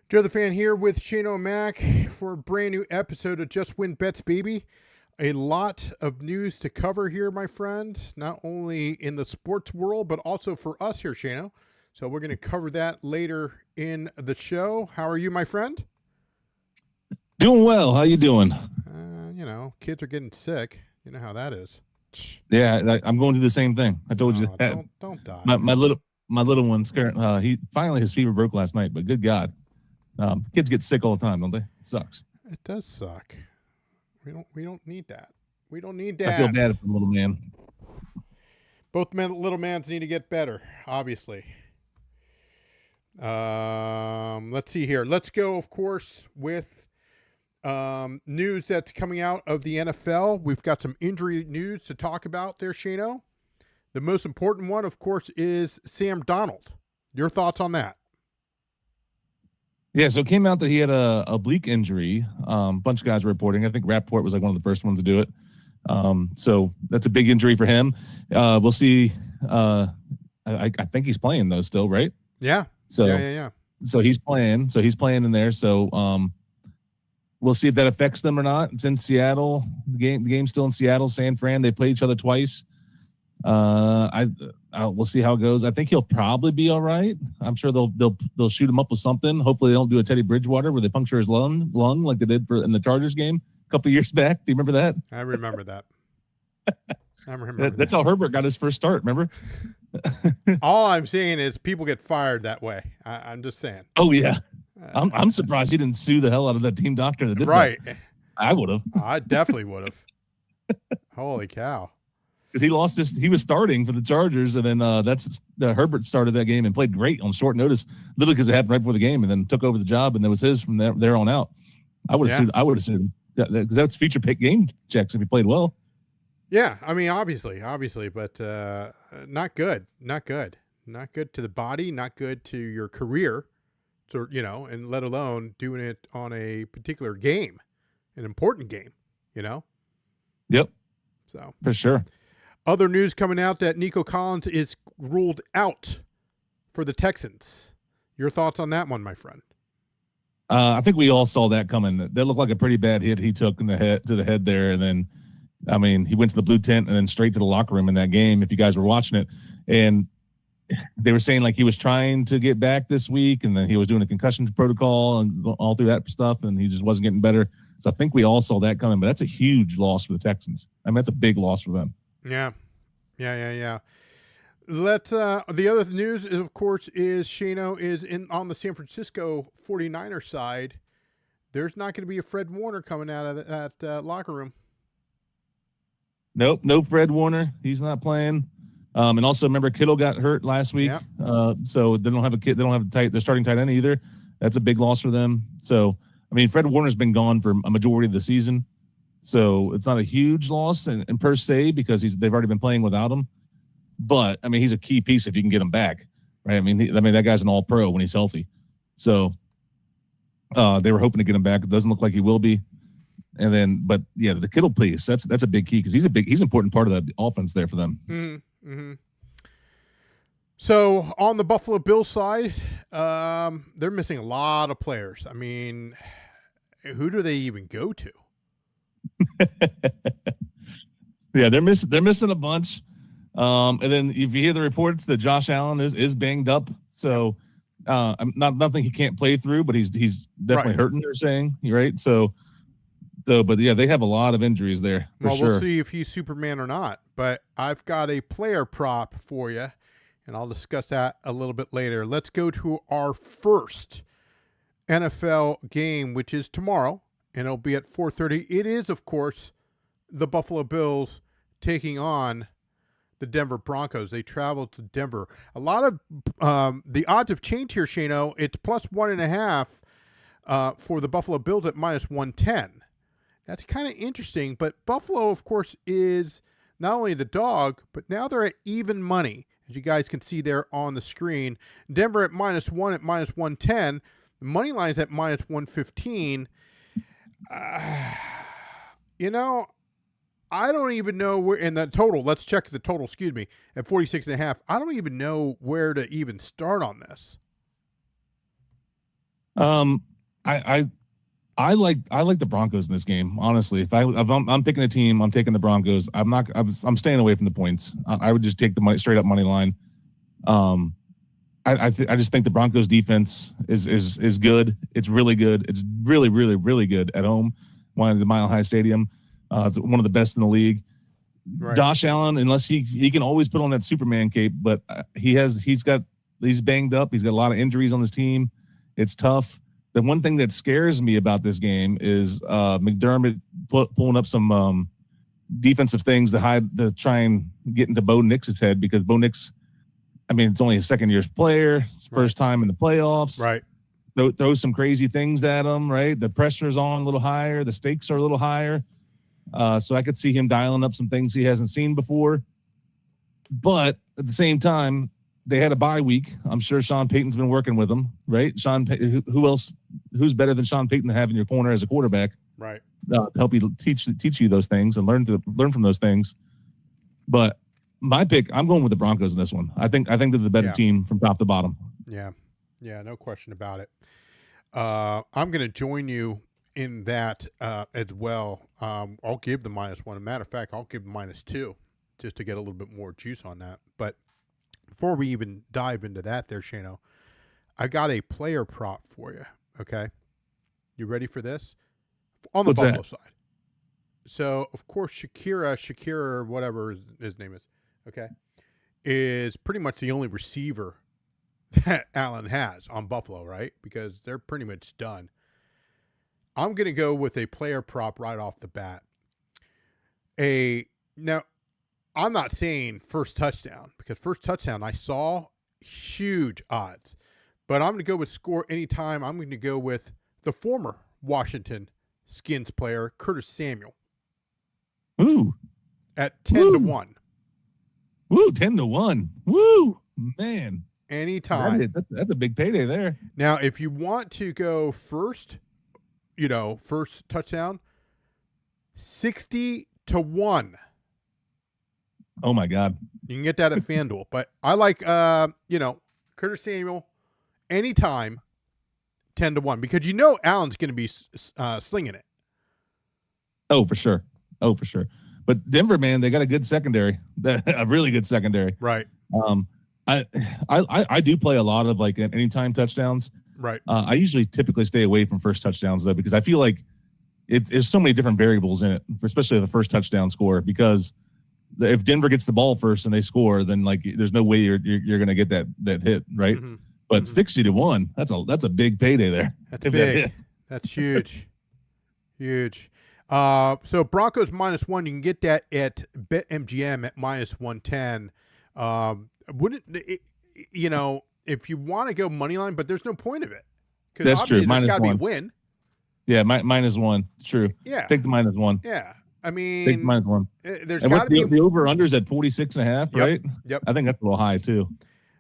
JoeDaFan here with Shaneomac for a brand new episode of Just Win Bets, baby. A lot of news to cover here, my friend, not only in the sports world, but also for us here, Shano. So we're going to cover that later in the show. How are you, my friend? Doing well. How you doing? Kids are getting sick. You know how that is. Yeah, I'm going through the same thing. I told you that. Don't die. My little one's he finally his fever broke last night, but good God. Kids get sick all the time, don't they? It sucks. It does suck. We don't need that. We don't need that. I feel bad for the little man. Both little mans need to get better, obviously. Let's see here. Let's go, of course, with news that's coming out of the NFL. We've got some injury news to talk about there, Shano. The most important one, of course, is Sam Darnold. Your thoughts on that? Yeah, so it came out that he had a oblique injury. A bunch of guys were reporting. I think Rappaport was like one of the first ones to do it. So that's a big injury for him. We'll see. I think he's playing though still, right? Yeah. So yeah. So he's playing. So he's playing in there. So we'll see if that affects them or not. It's in Seattle. The game's still in Seattle. San Fran. They play each other twice. We'll see how it goes. I think he'll probably be all right. I'm sure they'll shoot him up with something. Hopefully they don't do a Teddy Bridgewater where they puncture his lung like they did in the Chargers game a couple of years back. Do you remember that? I remember that. That's how Herbert got his first start. Remember? All I'm saying is people get fired that way. I'm just saying. Oh yeah, I'm surprised he didn't sue the hell out of that team doctor that did right. That. I would have. I definitely would have. Holy cow. Because he was starting for the Chargers, and then Herbert started that game and played great on short notice, literally because it happened right before the game, and then took over the job, and it was his from there on out. I would have sued him because that's future pick game checks if he played well. Yeah, I mean, obviously, but not good to the body, not good to your career, so and let alone doing it on a particular game, an important game, Yep. So for sure. Other news coming out that Nico Collins is ruled out for the Texans. Your thoughts on that one, my friend? I think we all saw that coming. That looked like a pretty bad hit he took to the head there, and then, I mean, he went to the blue tent and then straight to the locker room in that game. If you guys were watching it, and they were saying like he was trying to get back this week, and then he was doing a concussion protocol and all through that stuff, and he just wasn't getting better. So I think we all saw that coming. But that's a huge loss for the Texans. I mean, that's a big loss for them. Yeah. The other news, of course, is Shano is on the San Francisco 49er side. There's not going to be a Fred Warner coming out of that locker room. Nope, no Fred Warner. He's not playing. And also, remember, Kittle got hurt last week. Yeah. So they don't have a kid. They don't have their starting tight end either. That's a big loss for them. So, I mean, Fred Warner's been gone for a majority of the season. So it's not a huge loss in per se because they've already been playing without him. But, I mean, he's a key piece if you can get him back, right? I mean, that guy's an all-pro when he's healthy. So they were hoping to get him back. It doesn't look like he will be. And then, but, yeah, the Kittle piece, that's a big key because he's an important part of the offense there for them. Mm-hmm. Mm-hmm. So on the Buffalo Bills side, they're missing a lot of players. I mean, who do they even go to? Yeah, they're missing a bunch. And then if you hear the reports that Josh Allen is banged up, so nothing he can't play through, but he's definitely hurting. They're saying, right? So, but yeah, they have a lot of injuries there. We'll see if he's Superman or not. But I've got a player prop for you, and I'll discuss that a little bit later. Let's go to our first NFL game, which is tomorrow, and it'll be at 4:30. It is, of course, the Buffalo Bills taking on the Denver Broncos. They travel to Denver. A lot of the odds have changed here, Shano. It's plus 1.5 for the Buffalo Bills at minus 110. That's kind of interesting. But Buffalo, of course, is not only the dog, but now they're at even money, as you guys can see there on the screen. Denver at minus 1 at minus 110. The money line's at minus 115. I don't even know where in the total. Let's check the total. Excuse me, at 46.5. I don't even know where to even start on this. I like the Broncos in this game. Honestly, if I'm picking a team, I'm taking the Broncos. I'm staying away from the points. I would just take the straight up money line. I just think the Broncos defense is good. It's really good. It's really, really, really good at home. One of the Mile High Stadium. It's one of the best in the league. Right. Josh Allen, unless he can always put on that Superman cape, but he's banged up. He's got a lot of injuries on his team. It's tough. The one thing that scares me about this game is McDermott pulling up some defensive things to try and get into Bo Nix's head, because Bo Nix, I mean, it's only his second-year player. It's first time in the playoffs. Right. Throw some crazy things at him, right? The pressure's on a little higher. The stakes are a little higher. So I could see him dialing up some things he hasn't seen before. But at the same time, they had a bye week. I'm sure Sean Payton's been working with them, right? Who else? Who's better than Sean Payton to have in your corner as a quarterback? Right. Help you teach you those things and learn from those things. But my pick, I'm going with the Broncos in this one. I think they're the better team from top to bottom. Yeah, no question about it. I'm going to join you in that as well. I'll give the -1. As a matter of fact, I'll give the -2 just to get a little bit more juice on that. But before we even dive into that there, Shano, I got a player prop for you, okay? You ready for this? On the Buffalo side. So, of course, Shakira, whatever his name is, okay, is pretty much the only receiver that Allen has on Buffalo, right? Because they're pretty much done. I'm going to go with a player prop right off the bat. Now, I'm not saying first touchdown, because first touchdown I saw huge odds. But I'm going to go with score anytime. I'm going to go with the former Washington Skins player, Curtis Samuel. Ooh. At 10-1. Woo, 10-1. Woo, man. Anytime. That's a big payday there. Now, if you want to go first touchdown, 60-1. Oh my God. You can get that at FanDuel. But I like Curtis Samuel anytime 10-1, because Allen's going to be slinging it. Oh, for sure. But Denver, man, they got a good secondary, a really good secondary. Right. I do play a lot of like anytime touchdowns. Right. I usually typically stay away from first touchdowns though, because I feel like there's so many different variables in it, especially the first touchdown score. Because if Denver gets the ball first and they score, then like there's no way you're going to get that hit, right? Mm-hmm. But 60-1, that's a big payday there. That's big. That's huge. Huge. So Broncos -1, you can get that at BetMGM at -110. If you want to go money line, but there's no point of it. That's true. There's got to be a win. Yeah, -1. True. Yeah. Take the -1. Yeah. I mean, take the -1. There's got to be the over-under's at 46.5, right? Yep. I think that's a little high too.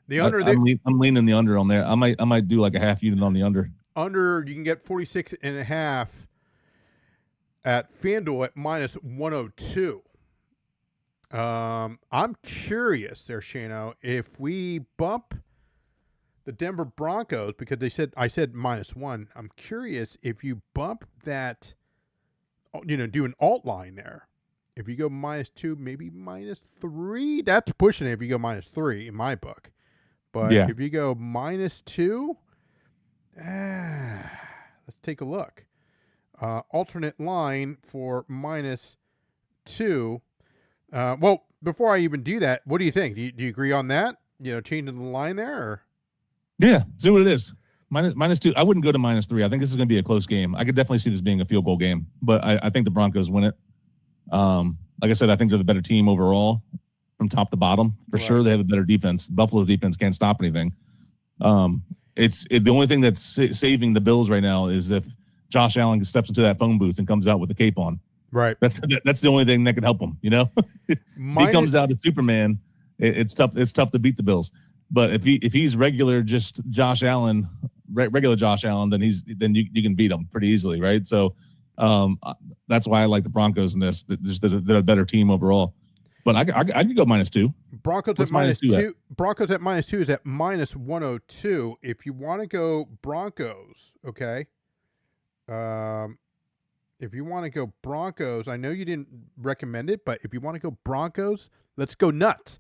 The under. I'm leaning the under on there. I might do like a half unit on the under. Under, you can get 46.5 at FanDuel at -102. I'm curious there, Shano, if we bump the Denver Broncos, because I said -1. I'm curious if you bump that, do an alt line there. If you go -2, maybe -3, that's pushing it if you go -3 in my book. But if you go -2, let's take a look. Alternate line for -2. Well, before I even do that, what do you think? Do you agree on that? Changing the line there? Or? Yeah, see what it is. -2. I wouldn't go to -3. I think this is going to be a close game. I could definitely see this being a field goal game, but I think the Broncos win it. Like I said, I think they're the better team overall from top to bottom. For sure, they have a better defense. Buffalo's defense can't stop anything. The only thing that's saving the Bills right now is if Josh Allen steps into that phone booth and comes out with a cape on. Right. That's the only thing that can help him. If he comes out as Superman, it's tough. It's tough to beat the Bills. But if he's regular, just Josh Allen, regular Josh Allen, then you can beat him pretty easily, right? So that's why I like the Broncos in this. They're a better team overall. But I could go -2. Broncos What's at minus -2 two. Broncos at -2 is at -102. If you want to go Broncos, okay. If you want to go Broncos, I know you didn't recommend it, but if you want to go Broncos, let's go nuts.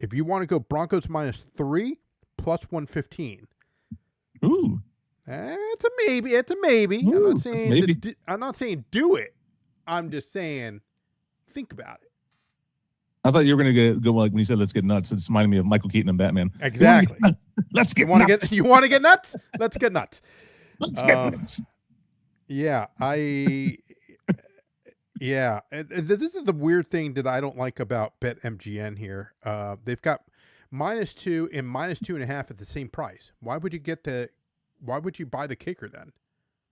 If you want to go Broncos -3 plus 115. Ooh. It's a maybe. It's a maybe. Ooh, I'm not saying do it. I'm just saying think about it. I thought you were going to go like when you said let's get nuts. It's reminding me of Michael Keaton and Batman. Exactly. Let's get nuts. You want to get nuts? Let's get nuts. Let's get nuts. Yeah, yeah. This is the weird thing that I don't like about BetMGM here. They've got -2 and -2.5 at the same price. Why would you buy the kicker then?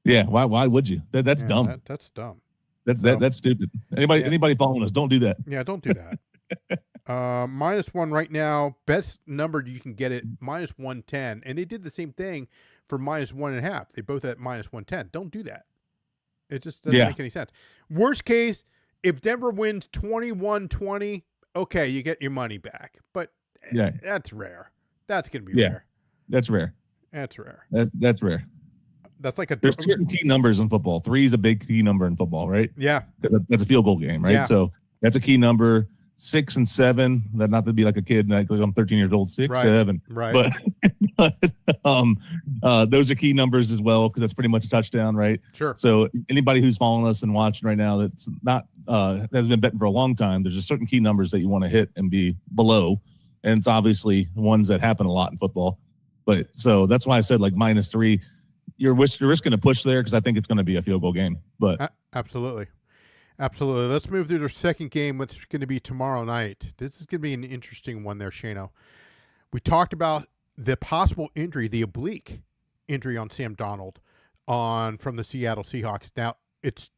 Yeah, why would you? That's dumb. That's dumb. That's stupid. Anybody following us, don't do that. Yeah, don't do that. -1 right now. Best number you can get it -110, and they did the same thing for -1.5. They both at -110. Don't do that. It just doesn't make any sense. Worst case, if Denver wins 21-20, okay, you get your money back. But that's rare. That's going to be rare. That's rare. That's rare. That's rare. That's like there's certain key numbers in football. 3 is a big key number in football, right? Yeah. That's a field goal game, right? Yeah. So that's a key number. 6 and 7. That not to be like a kid, like I'm 13 years old. 6, 7. Right. But those are key numbers as well because that's pretty much a touchdown, right? Sure. So anybody who's following us and watching right now that's not has been betting for a long time, there's just certain key numbers that you want to hit and be below, and it's obviously ones that happen a lot in football. But so that's why I said like -3. You're risking a push there because I think it's going to be a field goal game. But absolutely. Let's move through the second game, which is going to be tomorrow night. This is going to be an interesting one there, Shano. We talked about the possible injury, the oblique injury on Sam Darnold from the Seattle Seahawks. Now, it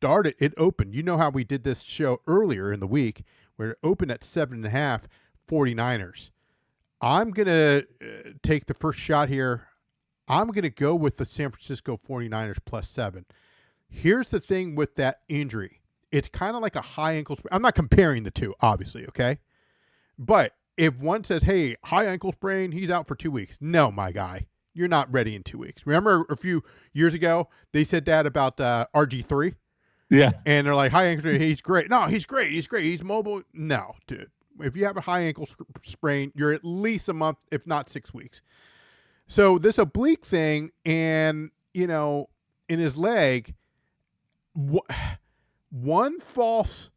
opened. You know how we did this show earlier in the week where it opened at 7.5, 49ers. I'm going to take the first shot here. I'm going to go with the San Francisco 49ers +7. Here's the thing with that injury. It's kind of like a high ankle sprain. I'm not comparing the two, obviously, okay? But if one says, hey, high ankle sprain, he's out for 2 weeks. No, my guy, you're not ready in 2 weeks. Remember a few years ago, they said that about RG3? Yeah. And they're like, high ankle sprain, he's great. No, he's great. He's mobile. No, dude. If you have a high ankle sprain, you're at least a month, if not 6 weeks. So this oblique thing and, in his leg, one false,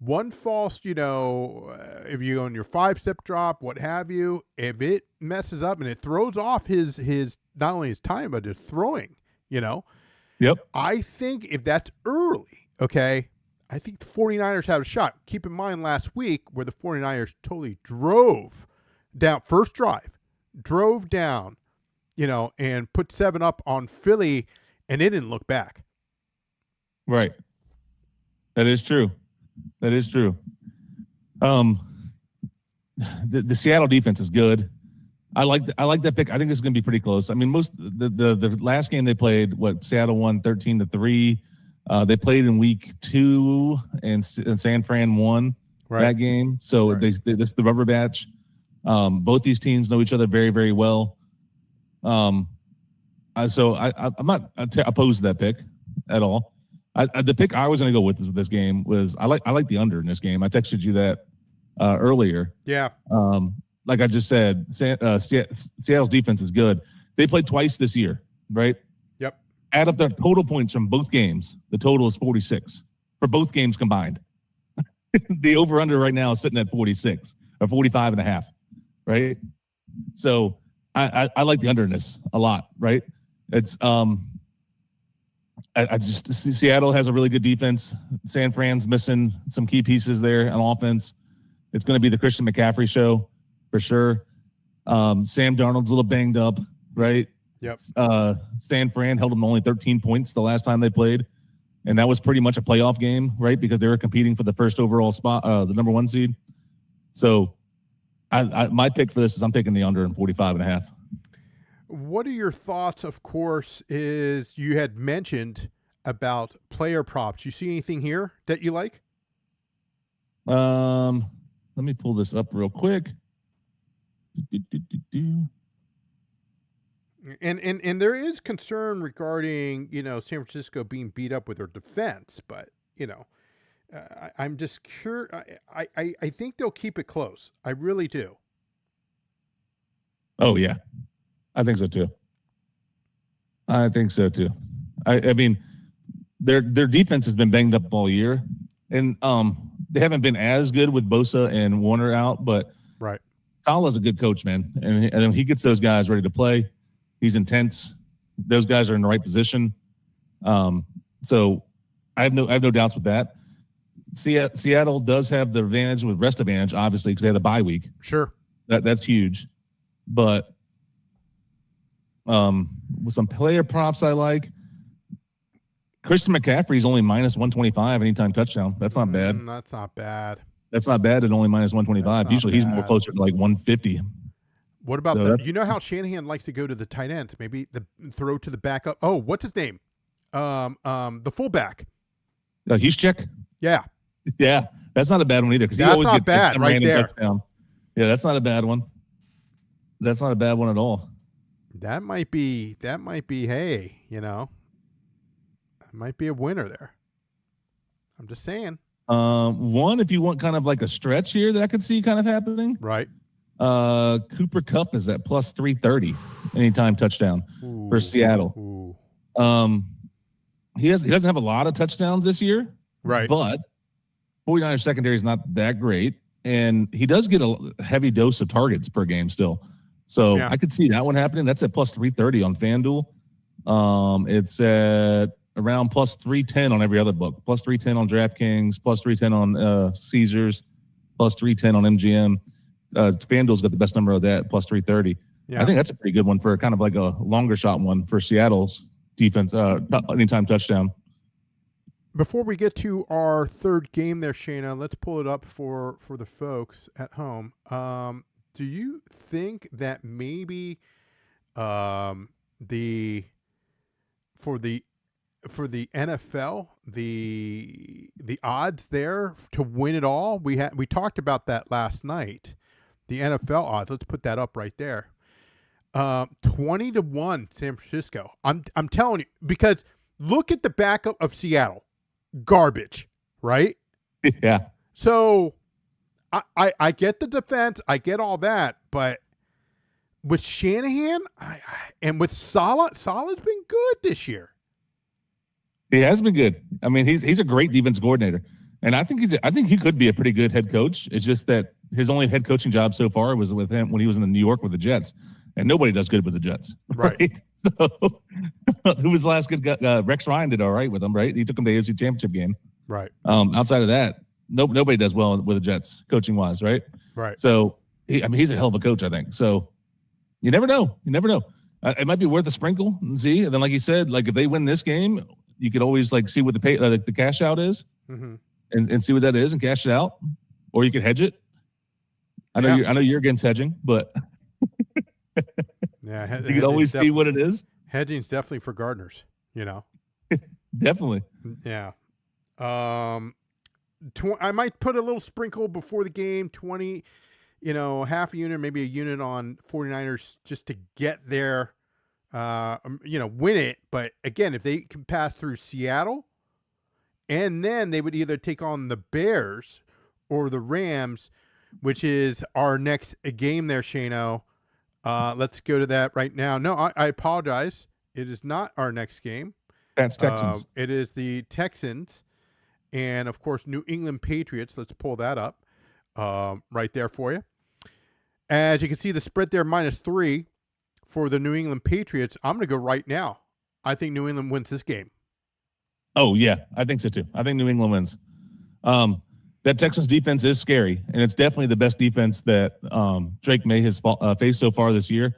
if you go on your 5-step drop, what have you, if it messes up and it throws off his not only his time, but his throwing, Yep. I think if that's early, okay, I think the 49ers have a shot. Keep in mind last week where the 49ers totally drove down, first drive, drove down, and put 7 up on Philly, and they didn't look back. Right. That is true. The Seattle defense is good. I like that pick. I think this is going to be pretty close. I mean, the last game they played, Seattle won 13-3. They played in week 2, and San Fran won that game. So this is the rubber match. Both these teams know each other very, very well. So I'm not opposed to that pick at all. The pick I was going to go with this game was I like the under in this game. I texted you that earlier. Yeah. Like I just said, Seattle's defense is good. They played twice this year, right? Yep. Add up their total points from both games. The total is 46 for both games combined. The over-under right now is sitting at 46 or 45.5, right? So I like the under in this a lot, right? It's I just see Seattle has a really good defense. San Fran's missing some key pieces there on offense. It's going to be the Christian McCaffrey show for sure. Sam Darnold's a little banged up, right? Yep. San Fran held them to only 13 points the last time they played, and that was pretty much a playoff game, right? Because they were competing for the first overall spot, the number 1 seed. So my pick for this is I'm taking the under in 45.5. What are your thoughts, of course, is you had mentioned about player props. You see anything here that you like? I Let me pull this up real quick. And there is concern regarding, San Francisco being beat up with their defense, but, I'm just curious. I think they'll keep it close. I really do. Oh, yeah. I think so, too. I mean, their defense has been banged up all year, and they haven't been as good with Bosa and Warner out, but right. Salah's a good coach, man, and then he gets those guys ready to play. He's intense. Those guys are in the right position. So I have no doubts with that. Seattle does have the advantage with rest advantage, obviously, because they have the bye week. Sure. That's huge. But with some player props I like, Christian McCaffrey's only minus 125 anytime touchdown. That's not bad. That's not bad. That's not bad at only minus 125. Usually he's more closer to like 150. What about you know how Shanahan likes to go to the tight ends? Maybe the throw to the backup. Oh, what's his name? The fullback. He's check. Yeah. Yeah. That's not a bad one either. That's always not bad right there. Touchdown. Yeah, that's not a bad one. That's not a bad one at all. That might be, hey, that might be a winner there. I'm just saying. One, if you want kind of like a stretch here that I could see kind of happening. Right. Cooper Kupp is at plus 330 anytime touchdown for Seattle. He doesn't have a lot of touchdowns this year. Right. But 49ers secondary is not that great. And he does get a heavy dose of targets per game still. So I could see that one happening. That's at plus 330 on FanDuel. It's at around plus 310 on every other book. Plus 310 on DraftKings, plus 310 on Caesars, plus 310 on MGM. FanDuel's got the best number of that, plus 330. Yeah. I think that's a pretty good one for kind of like a longer shot one for Seattle's defense, anytime touchdown. Before we get to our third game there, Shayna, let's pull it up for the folks at home. Do you think that maybe for the NFL, the odds there to win it all, we talked about that last night. The NFL odds, let's put that up right there. 20-1 San Francisco. I'm telling you, because look at the backup of Seattle. Garbage, right? Yeah. So I get the defense, I get all that, but with Shanahan and with Salah's been good this year. He has been good. I mean, he's a great defense coordinator, and I think he could be a pretty good head coach. It's just that his only head coaching job so far was with him when he was in New York with the Jets, and nobody does good with the Jets, right? So, who was the last good guy? Rex Ryan did all right with him, right? He took him to the AFC Championship game, right? Outside of that, nobody does well with the Jets coaching wise, right? Right. So, he's a hell of a coach, I think. So, you never know. It might be worth a sprinkle and see. And then, like you said, like if they win this game, you could always like see what the cash out is, and see what that is and cash it out, or you could hedge it. I know you're against hedging, but yeah, you can always see what it is. Hedging's definitely for gardeners, Definitely. Yeah. I might put a little sprinkle before the game, 20, half a unit, maybe a unit on 49ers just to get there, win it. But again, if they can pass through Seattle, and then they would either take on the Bears or the Rams, which is our next game there, Shano. Let's go to that right now. No, I apologize. It is not our next game. That's Texans. It is the Texans and, of course, New England Patriots. Let's pull that up right there for you. As you can see, the spread there, -3 for the New England Patriots. I'm going to go right now. I think New England wins this game. Oh, yeah. I think so, too. I think New England wins. That Texans defense is scary, and it's definitely the best defense that Drake May has faced so far this year,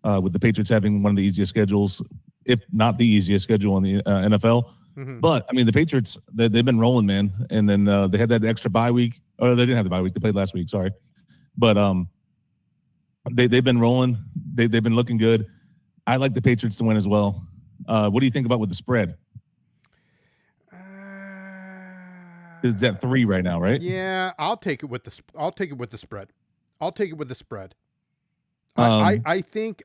with the Patriots having one of the easiest schedules, if not the easiest schedule in the NFL. Mm-hmm. But, I mean, the Patriots, they've been rolling, man. And then they had that extra bye week. Or they didn't have the bye week. They played last week, sorry. But they've been rolling. They've been looking good. I like the Patriots to win as well. What do you think about with the spread? It's at 3 right now, right? Yeah, I'll take it with the spread. I'll take it with the spread. I think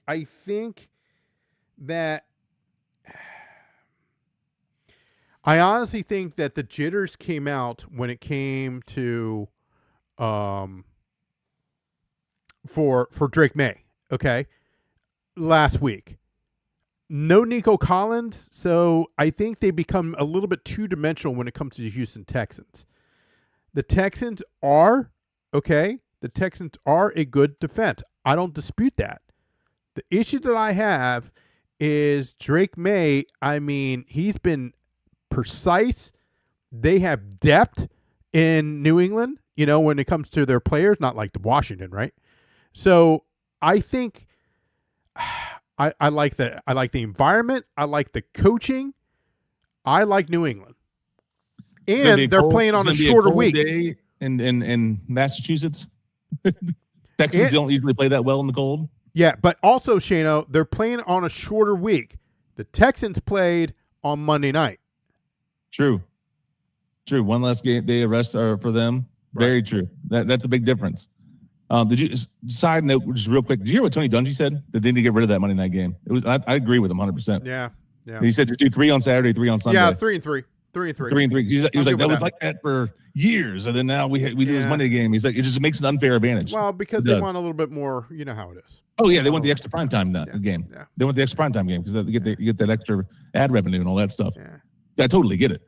that I honestly think that the jitters came out when it came to for Drake May, okay? Last week. No Nico Collins, so I think they become a little bit two-dimensional when it comes to the Houston Texans. The Texans are, okay, the Texans are a good defense. I don't dispute that. The issue that I have is Drake May, I mean, he's been precise. They have depth in New England, you know, when it comes to their players, not like the Washington, right? So I think I like the environment. I like the coaching. I like New England. And they're playing on a shorter week. Day in Massachusetts. Texans don't usually play that well in the cold. Yeah, but also, Shano, they're playing on a shorter week. The Texans played on Monday night. True. One less day of rest for them. Right. Very true. That's a big difference. Did you? Side note, just real quick. Did you hear what Tony Dungy said? That they need to get rid of that Monday night game. It was. I agree with him 100%. Yeah. He said to do 3 on Saturday, 3 on Sunday. Yeah, 3 and 3. 3 and 3. 3 and 3. He was like, that was like that for years, and then now we do this Monday game. He's like, it just makes an unfair advantage. Well, because they want a little bit more. You know how it is. Oh yeah, they want the extra primetime game. Yeah. They want the extra primetime game because you get that extra ad revenue and all that stuff. Yeah. I totally get it,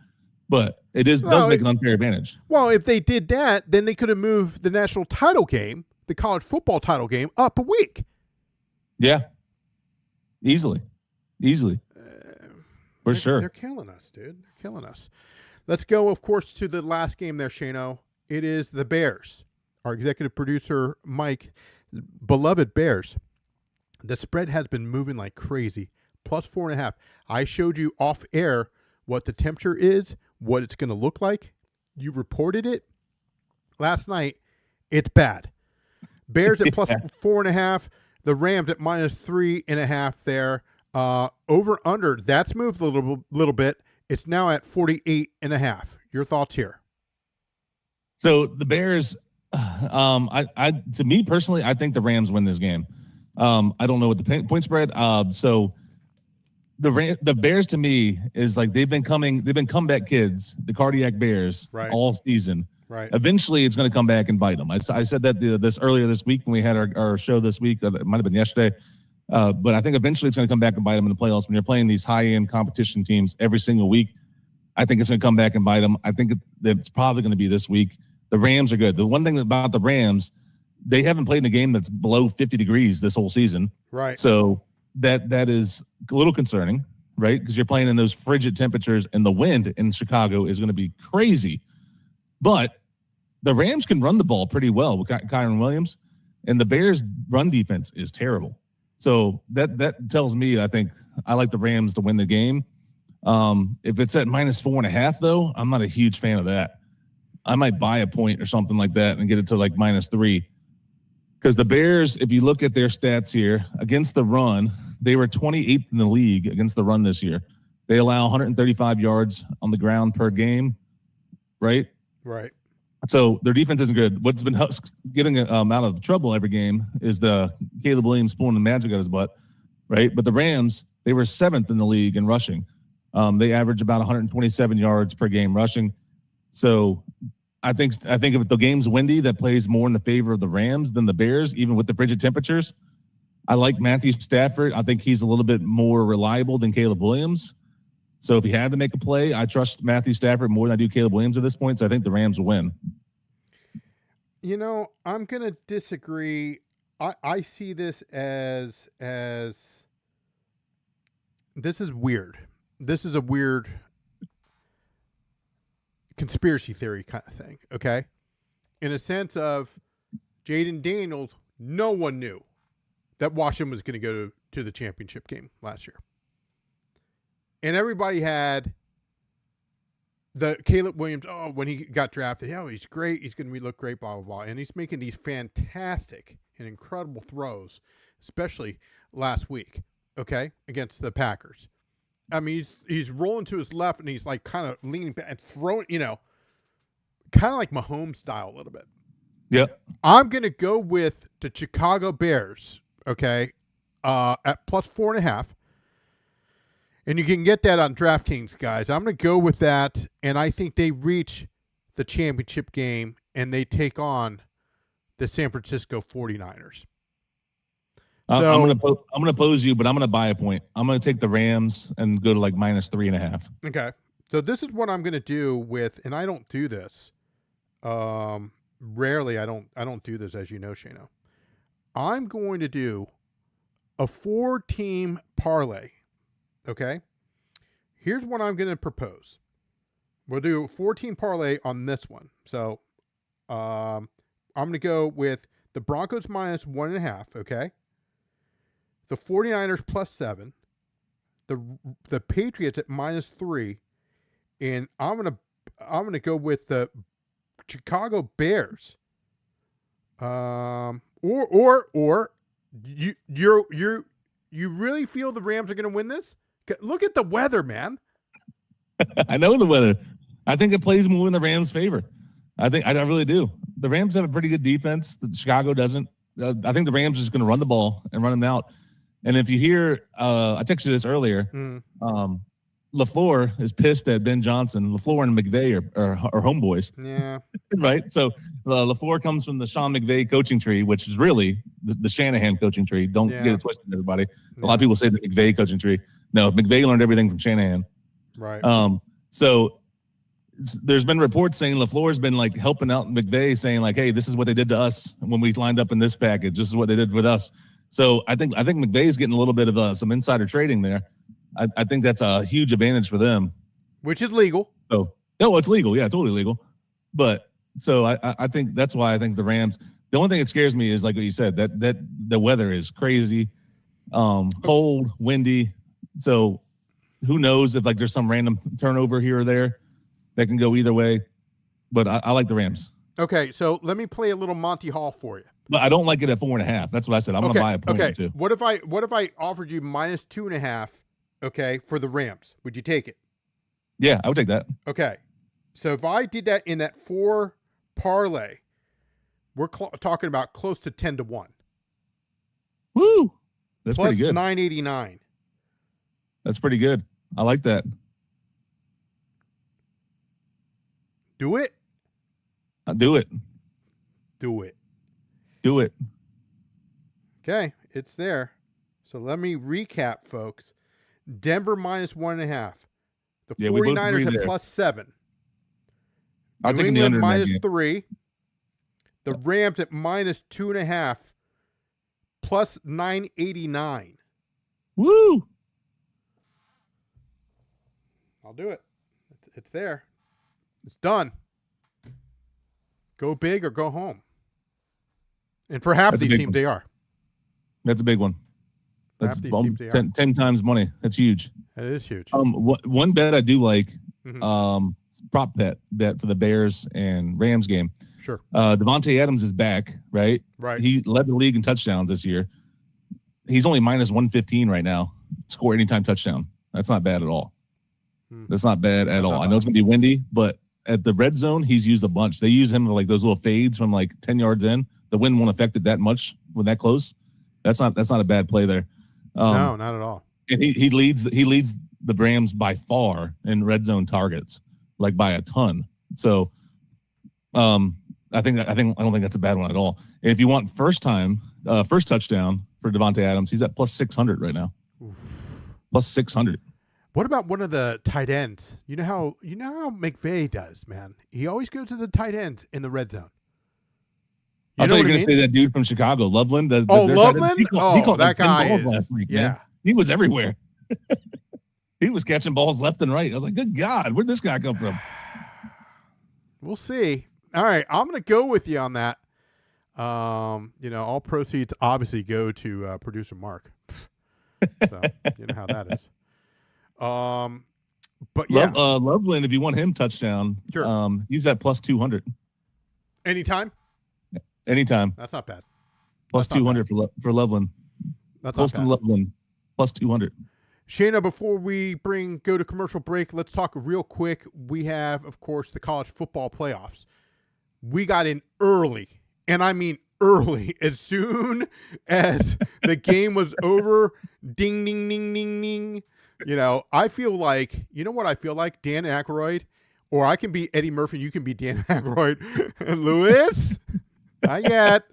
but does make an unfair advantage. Well, if they did that, then they could have moved the national title game, the college football title game, up a week. Yeah, easily. For sure. They're killing us, dude. They're killing us. Let's go, of course, to the last game there, Shano. It is the Bears. Our executive producer, Mike, beloved Bears. The spread has been moving like crazy. Plus 4.5. I showed you off air what the temperature is, what it's going to look like. You reported it last night. It's bad. Bears at plus 4.5. The Rams at minus 3.5 there. Over under, that's moved a little bit. It's now at 48.5. Your thoughts here? So the Bears, to me personally, I think the Rams win this game. I don't know what the point spread. So the Bears to me is like they've been comeback kids, the cardiac Bears, right, all season. Right. Eventually, it's going to come back and bite them. I said that this earlier this week when we had our show this week. It might have been yesterday. But I think eventually it's going to come back and bite them in the playoffs. When you're playing these high-end competition teams every single week, I think it's going to come back and bite them. I think it's probably going to be this week. The Rams are good. The one thing about the Rams, they haven't played in a game that's below 50 degrees this whole season. Right. So that is a little concerning, right? Because you're playing in those frigid temperatures, and the wind in Chicago is going to be crazy. But the Rams can run the ball pretty well with Kyron Williams, and the Bears' run defense is terrible. So that tells me I think I like the Rams to win the game. If it's at minus 4.5, though, I'm not a huge fan of that. I might buy a point or something like that and get it to like minus 3. Because the Bears, if you look at their stats here, against the run, they were 28th in the league against the run this year. They allow 135 yards on the ground per game, right? Right. So their defense isn't good. What's been getting out of trouble every game is the Caleb Williams pulling the magic out of his butt, right? But the Rams, they were 7th in the league in rushing. They average about 127 yards per game rushing. So I think if the game's windy, that plays more in the favor of the Rams than the Bears, even with the frigid temperatures. I like Matthew Stafford. I think he's a little bit more reliable than Caleb Williams. So if he had to make a play, I trust Matthew Stafford more than I do Caleb Williams at this point. So I think the Rams will win. You know, I'm going to disagree. I see this as this is weird. This is a weird conspiracy theory kind of thing, okay? In a sense of Jaden Daniels, no one knew that Washington was going to go to the championship game last year. And everybody had the Caleb Williams, when he got drafted, he's great. He's going to look great, blah, blah, blah. And he's making these fantastic and incredible throws, especially last week, okay, against the Packers. I mean, he's rolling to his left, and he's like kind of leaning back and throwing, kind of like Mahomes style a little bit. Yep. I'm going to go with the Chicago Bears, okay, at plus 4.5. And you can get that on DraftKings, guys. I'm going to go with that, and I think they reach the championship game, and they take on the San Francisco 49ers. So, I'm gonna pose you, but I'm gonna buy a point. I'm gonna take the Rams and go to like minus 3.5. Okay. So this is what I'm gonna do with, and I don't do this. Rarely I don't do this, as you know, Shano. I'm going to do a 4-team parlay. Okay. Here's what I'm gonna propose. We'll do a 4-team parlay on this one. So I'm gonna go with the Broncos minus 1.5, okay? The 49ers plus 7, the Patriots at minus 3, and I'm gonna go with the Chicago Bears. Or you really feel the Rams are gonna win this? Look at the weather, man. I know the weather. I think it plays more in the Rams' favor. I really do. The Rams have a pretty good defense. Chicago doesn't. I think the Rams are just going to run the ball and run them out. And if you hear, I texted you this earlier. LaFleur is pissed at Ben Johnson. LaFleur and McVay are homeboys. Yeah. Right. So LaFleur comes from the Sean McVay coaching tree, which is really the Shanahan coaching tree. Don't get it twisted, everybody. A lot of people say the McVay coaching tree. No, McVay learned everything from Shanahan. Right. So there's been reports saying LaFleur's been like helping out McVay, saying like, "Hey, this is what they did to us when we lined up in this package. This is what they did with us." So I think McVay's getting a little bit of some insider trading there. I think that's a huge advantage for them, which is legal. So no, it's legal. Yeah, totally legal. But so I think that's why I think the Rams. The only thing that scares me is like what you said, that the weather is crazy, cold, windy. So who knows if like there's some random turnover here or there that can go either way. But I like the Rams. Okay, so let me play a little Monty Hall for you. But I don't like it at 4.5. That's what I said. I'm going to buy a point or two. What if I offered you minus 2.5? Okay, for the Rams, would you take it? Yeah, I would take that. Okay, so if I did that in that 4 parlay, we're talking about close to 10-1. Woo! That's plus pretty good. 989. That's pretty good. I like that. Do it. Do it. Do it. Do it. Okay, it's there. So let me recap, folks. Denver minus 1.5. The 49ers at plus 7. I'll New take England the minus 3. The Rams at minus 2.5. Plus 989. Woo! I'll do it. It's there. It's done. Go big or go home. And for half these teams, they are. That's a big one. That's 10 times money. That's huge. That is huge. One bet I do like, prop bet for the Bears and Rams game. Sure. Devontae Adams is back, right? Right. He led the league in touchdowns this year. He's only minus 115 right now. Score anytime touchdown. That's not bad at all. That's not bad at all. I know it's going to be windy, but at the red zone, he's used a bunch. They use him for like those little fades from like 10 yards in. The wind won't affect it that much when that close. That's not a bad play there. No, not at all. And he leads the Rams by far in red zone targets, like by a ton. So I don't think that's a bad one at all. And if you want first touchdown for Devontae Adams, he's at plus 600 right now. Oof. Plus 600. What about one of the tight ends? You know how McVay does, man. He always goes to the tight ends in the red zone. I thought you were going to say that dude from Chicago, Loveland. Loveland? He caught that guy is. Last week, yeah. Man. He was everywhere. He was catching balls left and right. I was like, good God, where'd this guy come from? We'll see. All right, I'm going to go with you on that. All proceeds obviously go to producer Mark. So, you know how that is. But yeah. Loveland, if you want him touchdown, sure. He's at plus 200. Anytime? Anytime. That's not bad. Plus 200 for Loveland. That's not bad. Loveland, plus 200. Shayna, before we go to commercial break, let's talk real quick. We have, of course, the college football playoffs. we got in early, and I mean early. As soon as the game was over, ding, ding, ding, ding, ding. You know, I feel like, you know what I feel like? Dan Aykroyd, or I can be Eddie Murphy, and you can be Dan Aykroyd. Lewis, not yet.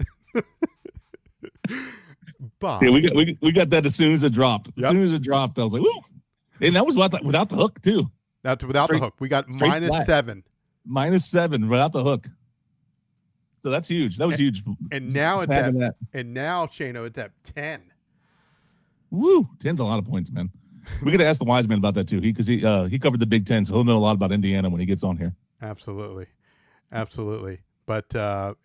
But Yeah, we got that as soon as it dropped. As soon as it dropped, I was like, "Woo!" And that was without the hook too. That's without the hook. We got -7. -7 without the hook. So that's huge. That was huge. And now it's Shano, it's at 10. Woo! 10's a lot of points, man. We got to ask the Wiseman about that too. Because he covered the Big Ten, so he'll know a lot about Indiana when he gets on here. Absolutely. But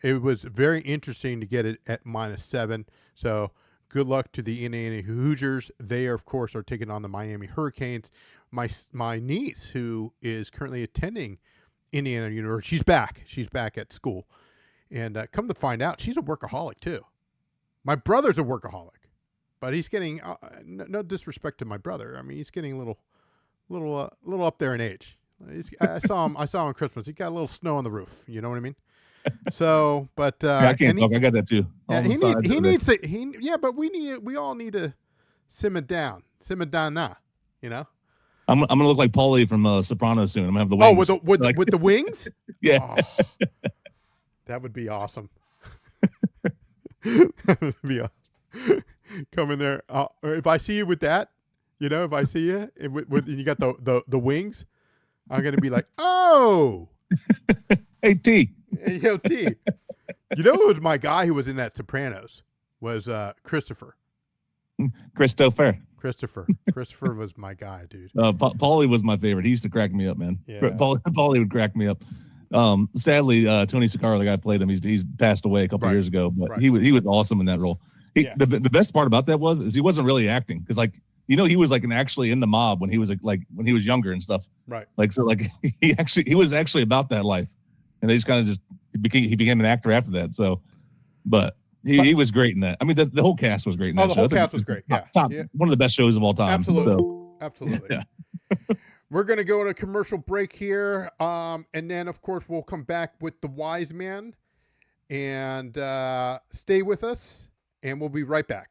it was very interesting to get it at -7. So good luck to the Indiana Hoosiers. They, of course, are taking on the Miami Hurricanes. My niece, who is currently attending Indiana University, she's back. She's back at school. And come to find out, she's a workaholic too. My brother's a workaholic, but he's getting no disrespect to my brother. I mean, he's getting a little up there in age. I saw him on Christmas. He got a little snow on the roof. You know what I mean? So, but I can't talk. I got that too. Yeah, but we all need to simmer down now. You know. I'm gonna look like Paulie from Sopranos soon. I'm gonna have the wings. Oh, with the wings? Yeah. Oh, that would be awesome. That would be awesome. Come in there. If I see you with that, you know, if I see you with you got the wings, I'm gonna be like, oh, hey T. Hey, yo, T. You know who was my guy who was in that Sopranos? Was Christopher. Christopher was my guy, dude. Paulie was my favorite. He used to crack me up, man. Yeah. Paulie would crack me up. Sadly, Tony Sakara, the guy who played him, he's passed away a couple years ago, but he was awesome in that role. The best part about that is he wasn't really acting, because he was actually in the mob when he was when he was younger and stuff. Right. He was actually about that life, and they just kind of he became an actor after that. So, but he was great in that. I mean, the whole cast was great in that. The whole cast was great. Yeah. Top, one of the best shows of all time. Absolutely. Yeah. We're going to go on a commercial break here. And then, of course, we'll come back with the Wiseman. And stay with us, and we'll be right back.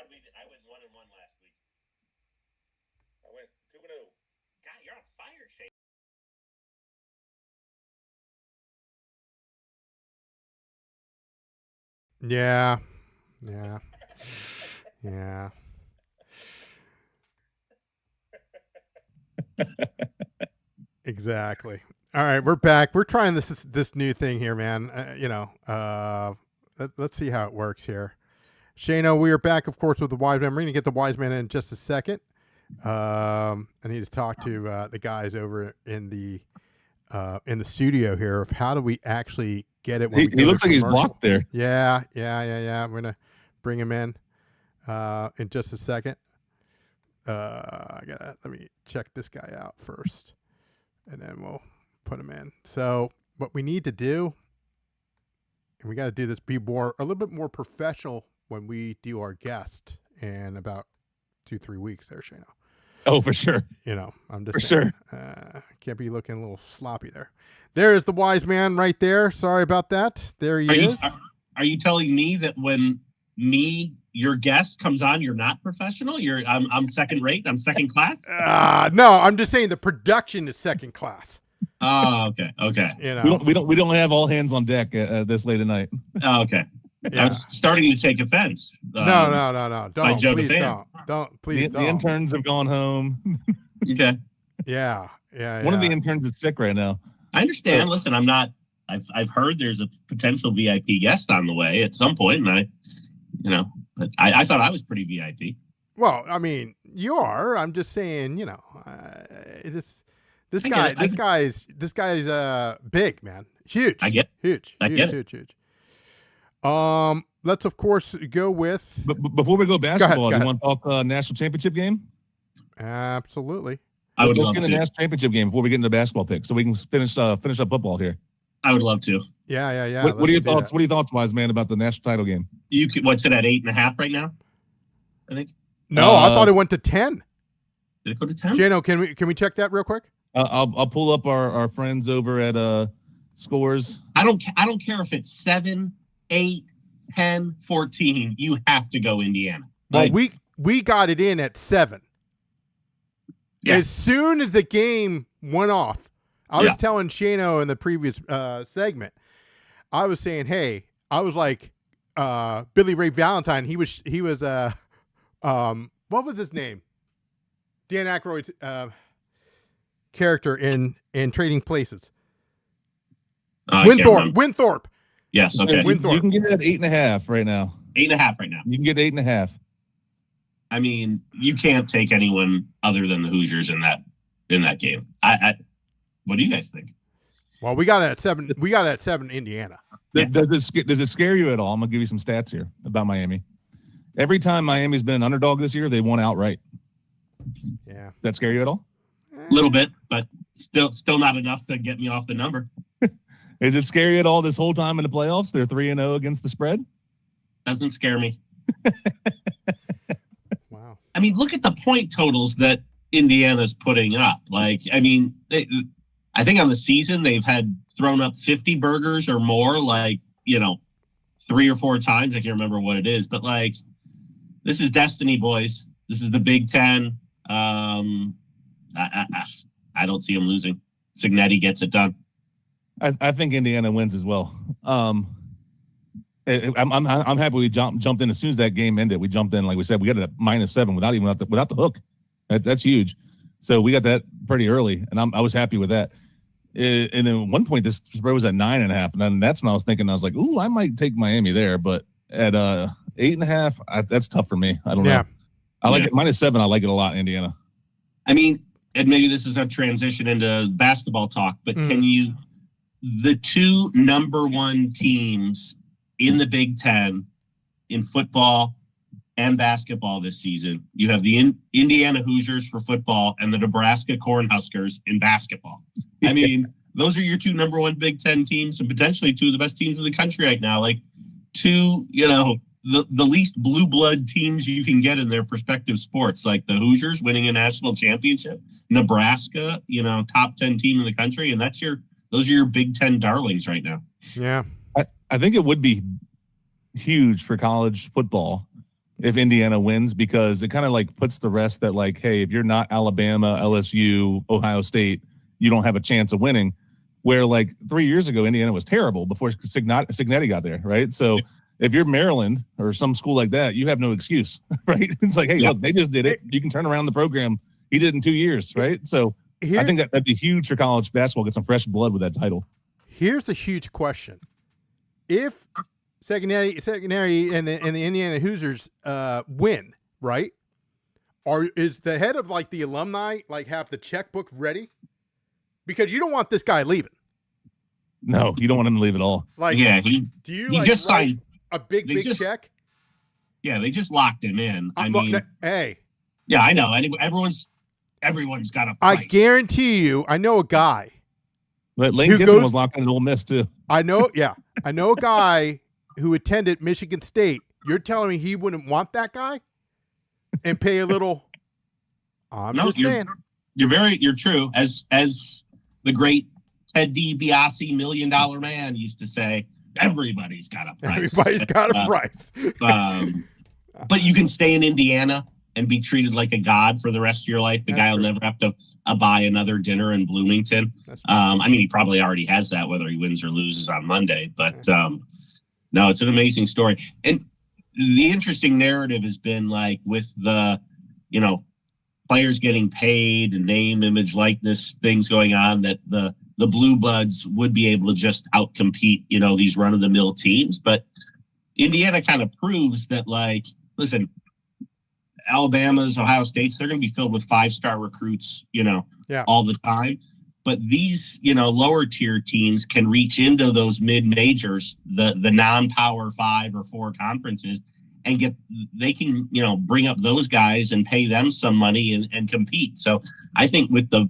I went 1-1 last week. I went 2-0. God, you're on fire, Shane. Yeah. Exactly. All right, we're back. We're trying this new thing here, man. Let's see how it works here. Shano, we are back, of course, with the Wiseman. We're going to get the Wiseman in just a second. I need to talk to the guys over in the studio here of how do we actually get it. He looks like he's blocked there. Yeah. I'm going to bring him in just a second. Let me check this guy out first, and then we'll put him in. So what we need to do, and we got to do this, be a little bit more professional when we do our guest in about 2-3 weeks there, Shano. Oh, for sure. I'm just saying, sure. Can't be looking a little sloppy there. There is the wise man right there. Sorry about that. There he is. Are you telling me that when your guest comes on, you're not professional? I'm second rate. I'm second class. No, I'm just saying the production is second class. Oh, okay. We don't have all hands on deck this late at night. Oh, okay. Yeah. I was starting to take offense. No. Don't. Please don't. Please don't. The interns have gone home. Okay. Yeah. One of the interns is sick right now. I understand. Listen, I've heard there's a potential VIP guest on the way at some point, and I thought I was pretty VIP. Well, I mean, you are. I'm just saying, this guy's big, man. Huge. I get huge. Let's of course go with. But before we go basketball, do you want to talk national championship game? Absolutely. Let's get the national championship game before we get into the basketball pick, so we can finish up football here. I would love to. Yeah. What are your thoughts? What are your thoughts, wise man, about the national title game? What's it at 8.5 right now? I think. No, I thought it went to 10. Did it go to 10? Jano, can we check that real quick? I'll pull up our friends over at Scores. I don't care if it's 7, 8, 10, 14. You have to go Indiana. Well, we got it in at 7. Yeah. As soon as the game went off, I was telling Shano in the previous segment, I was saying, hey, I was like Billy Ray Valentine. He was what was his name? Dan Aykroyd's character in Trading Places. Winthorpe. Yes, okay. You can get it at 8.5 right now. 8.5 right now. You can get 8.5. I mean, you can't take anyone other than the Hoosiers in that game. What do you guys think? Well, we got it at 7. We got it at 7, Indiana. Does it scare you at all? I'm gonna give you some stats here about Miami. Every time Miami's been an underdog this year, they won outright. Yeah. Does that scare you at all? A little bit, but still not enough to get me off the number. Is it scary at all this whole time in the playoffs? They're 3-0 against the spread. Doesn't scare me. Wow. I mean, look at the point totals that Indiana's putting up. Like, I mean, I think on the season they've had thrown up 50 burgers or more, 3 or 4 times. I can't remember what it is, but this is destiny, boys. This is the Big Ten. I don't see them losing. Cignetti gets it done. I think Indiana wins as well. I'm happy we jumped in as soon as that game ended. We jumped in, like we said, we got it at -7 without the hook. That's huge. So we got that pretty early, and I was happy with that. And then at one point, this spread was at 9.5, and then that's when I was thinking, I was like, "Ooh, I might take Miami there." But at 8.5, that's tough for me. I don't know. I like it -7. I like it a lot, Indiana. I mean, and maybe this is a transition into basketball talk, but the 2 number 1 teams in the Big Ten in football and basketball this season, you have the Indiana Hoosiers for football and the Nebraska Cornhuskers in basketball. I mean, those are your 2 number 1 Big Ten teams and potentially 2 of the best teams in the country right now. Like 2, the least blue blood teams you can get in their respective sports, like the Hoosiers winning a national championship, Nebraska, top 10 team in the country. And those are your Big Ten darlings right now. Yeah. I think it would be huge for college football if Indiana wins, because it kind of like puts the rest that like, hey, if you're not Alabama, LSU, Ohio State, you don't have a chance of winning. Where like 3 years ago, Indiana was terrible before Cignetti got there, right? So if you're Maryland or some school like that, you have no excuse, right? It's like, hey, look, they just did it. You can turn around the program. He did it in 2 years, right? So I think that'd be huge for college basketball. Get some fresh blood with that title. Here's the huge question: if Cignetti and the Indiana Hoosiers win, right? Is the head of like the alumni like have the checkbook ready? Because you don't want this guy leaving. No, you don't want him to leave at all. Like, he just signed a big check. Yeah, they just locked him in. I mean, hey. Yeah, I know. Everyone's got a price. I guarantee you, I know a guy. But Lane Kiffin was locked in at Ole Miss too. I know a guy who attended Michigan State. You're telling me he wouldn't want that guy and pay a little? Just saying. You're true. As the great Ted DiBiase, $1 Million Man, used to say, everybody's got a price. Everybody's got a price. But you can stay in Indiana and be treated like a god for the rest of your life. The guy will never have to buy another dinner in Bloomington. I mean, he probably already has that, whether he wins or loses on Monday. But no, it's an amazing story. And the interesting narrative has been like with the, players getting paid and name, image, likeness things going on, that the Blue Bloods would be able to just outcompete, these run-of-the-mill teams. But Indiana kind of proves that, like, listen, Alabama's, Ohio State's, they're going to be filled with 5-star recruits, all the time. But these, lower tier teams can reach into those mid-majors, the non-power 5 or 4 conferences, and they can, bring up those guys and pay them some money and compete. So I think with the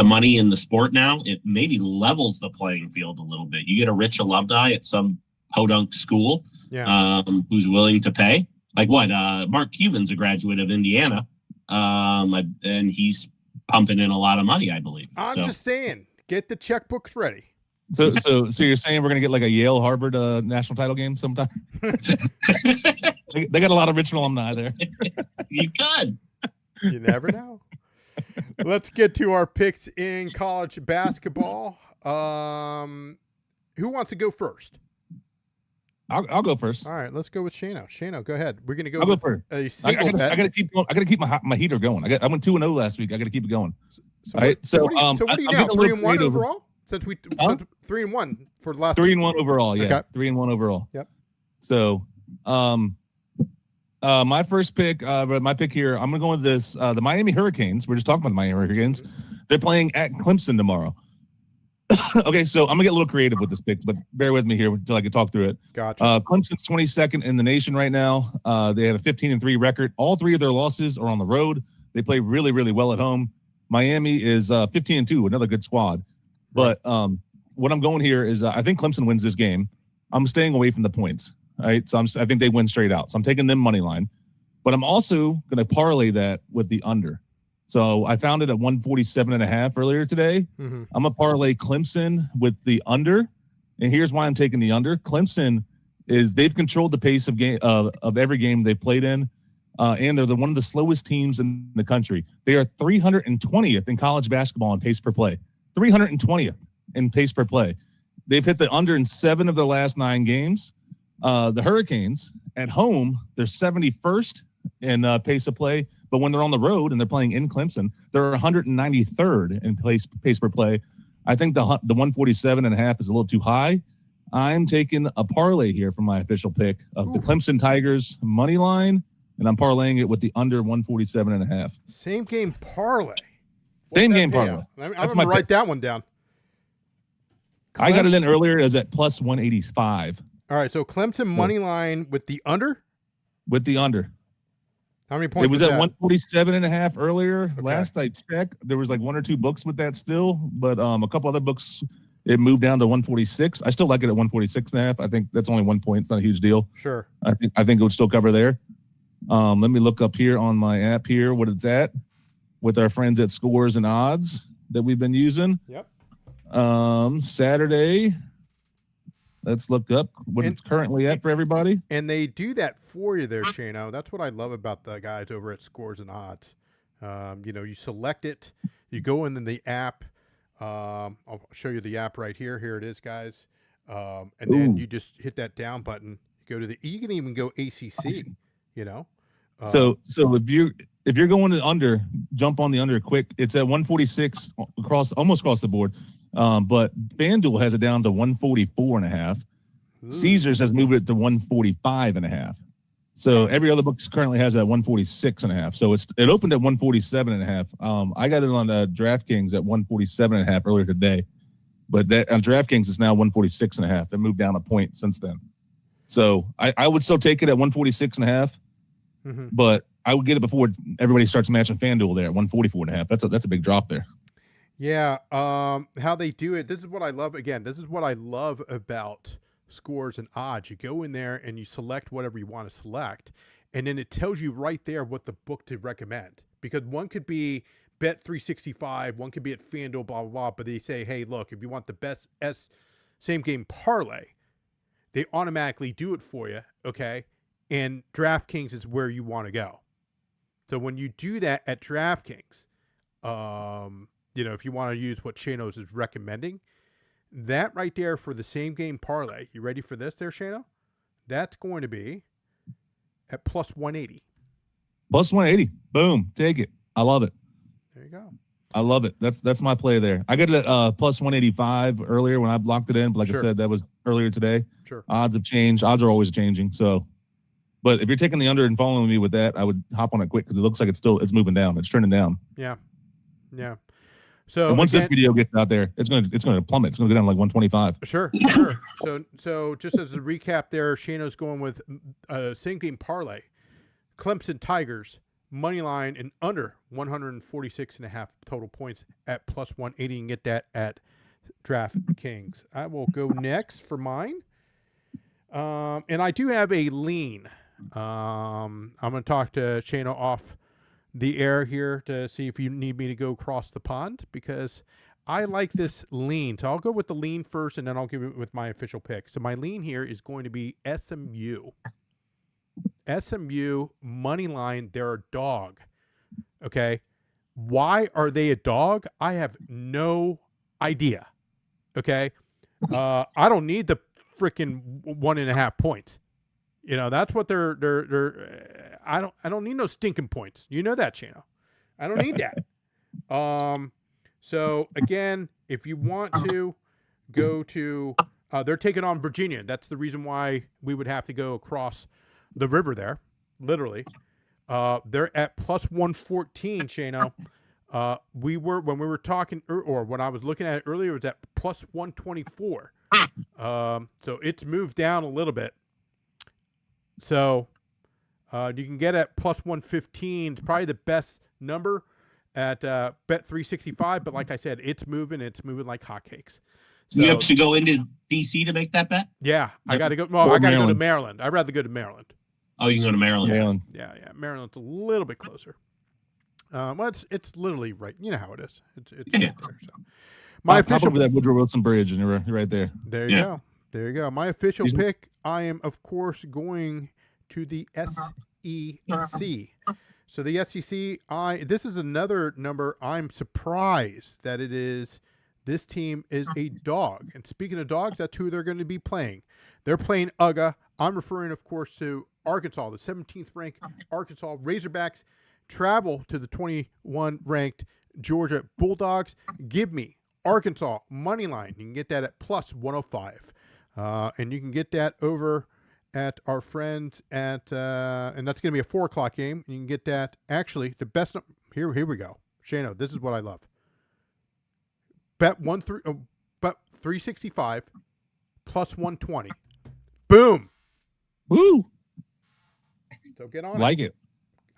money in the sport now, it maybe levels the playing field a little bit. You get a rich alumni at some podunk school who's willing to pay. Like what? Mark Cuban's a graduate of Indiana, and he's pumping in a lot of money, I believe. I'm just saying, get the checkbooks ready. So you're saying we're gonna get like a Yale Harvard national title game sometime? They got a lot of rich alumni there. You could. You never know. Let's get to our picks in college basketball. Who wants to go first? I'll go first. All right, let's go with Shano. Shano, go ahead. We're gonna go. I'll go first. A single bet. I gotta keep going. I gotta keep my heater going. I went 2-0 last week. I gotta keep it going. So all right. So what are you now? 3-1 overall? Since 3-1 for the last 3-1 overall, yeah. Okay. 3-1 overall. Yep. So, my first pick, my pick here, I'm gonna go with this. The Miami Hurricanes. We're just talking about the Miami Hurricanes. They're playing at Clemson tomorrow. Okay, so I'm gonna get a little creative with this pick, but bear with me here until I can talk through it. Gotcha. Clemson's 22nd in the nation right now. They have a 15-3 record. All 3 of their losses are on the road. They play really, really well at home. Miami is 15-2, another good squad. But what I'm going here is I think Clemson wins this game. I'm staying away from the points. All right, so I think they win straight out. So I'm taking them money line. But I'm also going to parlay that with the under. So I found it at 147.5 earlier today. Mm-hmm. I'm going to parlay Clemson with the under. And here's why I'm taking the under. Clemson they've controlled the pace of every game they played in. And they're one of the slowest teams in the country. They are 320th in college basketball in pace per play. 320th in pace per play. They've hit the under in 7 of their last 9 games. The Hurricanes at home, they're 71st in pace of play, but when they're on the road and they're playing in Clemson, they're 193rd in pace per play. I think the 147.5 is a little too high. I'm taking a parlay here for my official pick of the Clemson Tigers money line, and I'm parlaying it with the under 147.5. Same game parlay. Same game parlay. I'm going to write that one down. I got it in earlier as at plus 185. All right, so Clemson money line with the under? With the under. How many points? It was at 147.5 earlier. Okay. Last I checked, there was like 1 or 2 books with that still, but a couple other books, it moved down to 146. I still like it at 146.5. I think that's only 1 point. It's not a huge deal. Sure. I think it would still cover there. Let me look up here on my app here what it's at with our friends at Scores and Odds that we've been using. Yep. Saturday, Let's look up what it's currently at for everybody. And they do that for you there, Shano. That's what I love about the guys over at Scores and Odds. You select it, you go in the app. I'll show you the app right here. Here it is, guys. And then you just hit that down button. You go to you can even go ACC. So if you're going to under, jump on the under quick. It's at 146 almost across the board. But FanDuel has it down to 144.5. Caesars has moved it to 145.5. So every other book currently has it at 146.5. So it opened at 147.5. I got it on DraftKings at 147.5 earlier today, but that on DraftKings it's now 146.5. It moved down a point since then. So I would still take it at 146.5, but I would get it before everybody starts matching FanDuel there at 144.5. That's a big drop there. Yeah. How they do it. This is what I love. Again, this is what I love about Scores and Odds. You go in there and you select whatever you want to select, and then it tells you right there what the book to recommend, because one could be Bet 365, one could be at FanDuel, blah, blah, blah. But they say, hey, look, if you want the best same game parlay, they automatically do it for you. Okay. And DraftKings is where you want to go. So when you do that at DraftKings, if you want to use what Shano's is recommending, that right there for the same game parlay, you ready for this there, Shano? That's going to be at plus 180. Plus 180. Boom. Take it. I love it. There you go. I love it. That's my play there. I got it at plus 185 earlier when I blocked it in. But like I said, that was earlier today. Sure. Odds have changed. Odds are always changing. So, but if you're taking the under and following me with that, I would hop on it quick because it looks like it's moving down. It's trending down. Yeah. Yeah. So and once this video gets out there, it's going to plummet. It's going to go down to like 125. Sure. So just as a recap there, Shano's going with same game parlay. Clemson Tigers money line and under 146.5 total points at plus 180. You can get that at DraftKings. I will go next for mine. And I do have a lean. I'm going to talk to Shano off the air here to see if you need me to go across the pond, because I like this lean. So I'll go with the lean first, and then I'll give it with my official pick. So my lean here is going to be SMU. SMU money line. They're a dog. Okay. Why are they a dog? I have no idea. Okay. I don't need the freaking 1.5 points. That's what they're I don't need no stinking points. You know that, Shano. I don't need that. So again, if you want to go to, they're taking on Virginia. That's the reason why we would have to go across the river there, literally. They're at plus 114, Shano. When we were talking, or when I was looking at it earlier, it was at plus 124. So it's moved down a little bit. So you can get at plus 115. It's probably the best number at Bet 365. But like I said, it's moving like hotcakes. So, you have to go into DC to make that bet? Yeah, I got to go. Well, I got to go to Maryland. I'd rather go to Maryland. Oh, you can go to Maryland. Yeah. Maryland's a little bit closer. Well, it's literally right. You know how it is. It's right there. So my official over that Woodrow Wilson Bridge, and you're right there. There you go. There you go. My official pick. I am, of course, going to the SEC. So the SEC, this is another number. I'm surprised that it is. This team is a dog. And speaking of dogs, that's who they're going to be playing. They're playing UGA. I'm referring, of course, to Arkansas, the 17th ranked Arkansas Razorbacks travel to the 21 ranked Georgia Bulldogs. Give me Arkansas money line. You can get that at plus 105. And you can get that over at our friends at, and that's going to be a 4:00 game. You can get that actually the best. Here we go. Shano, this is what I love. Bet 365 plus 120. Boom. Woo. So get on like it.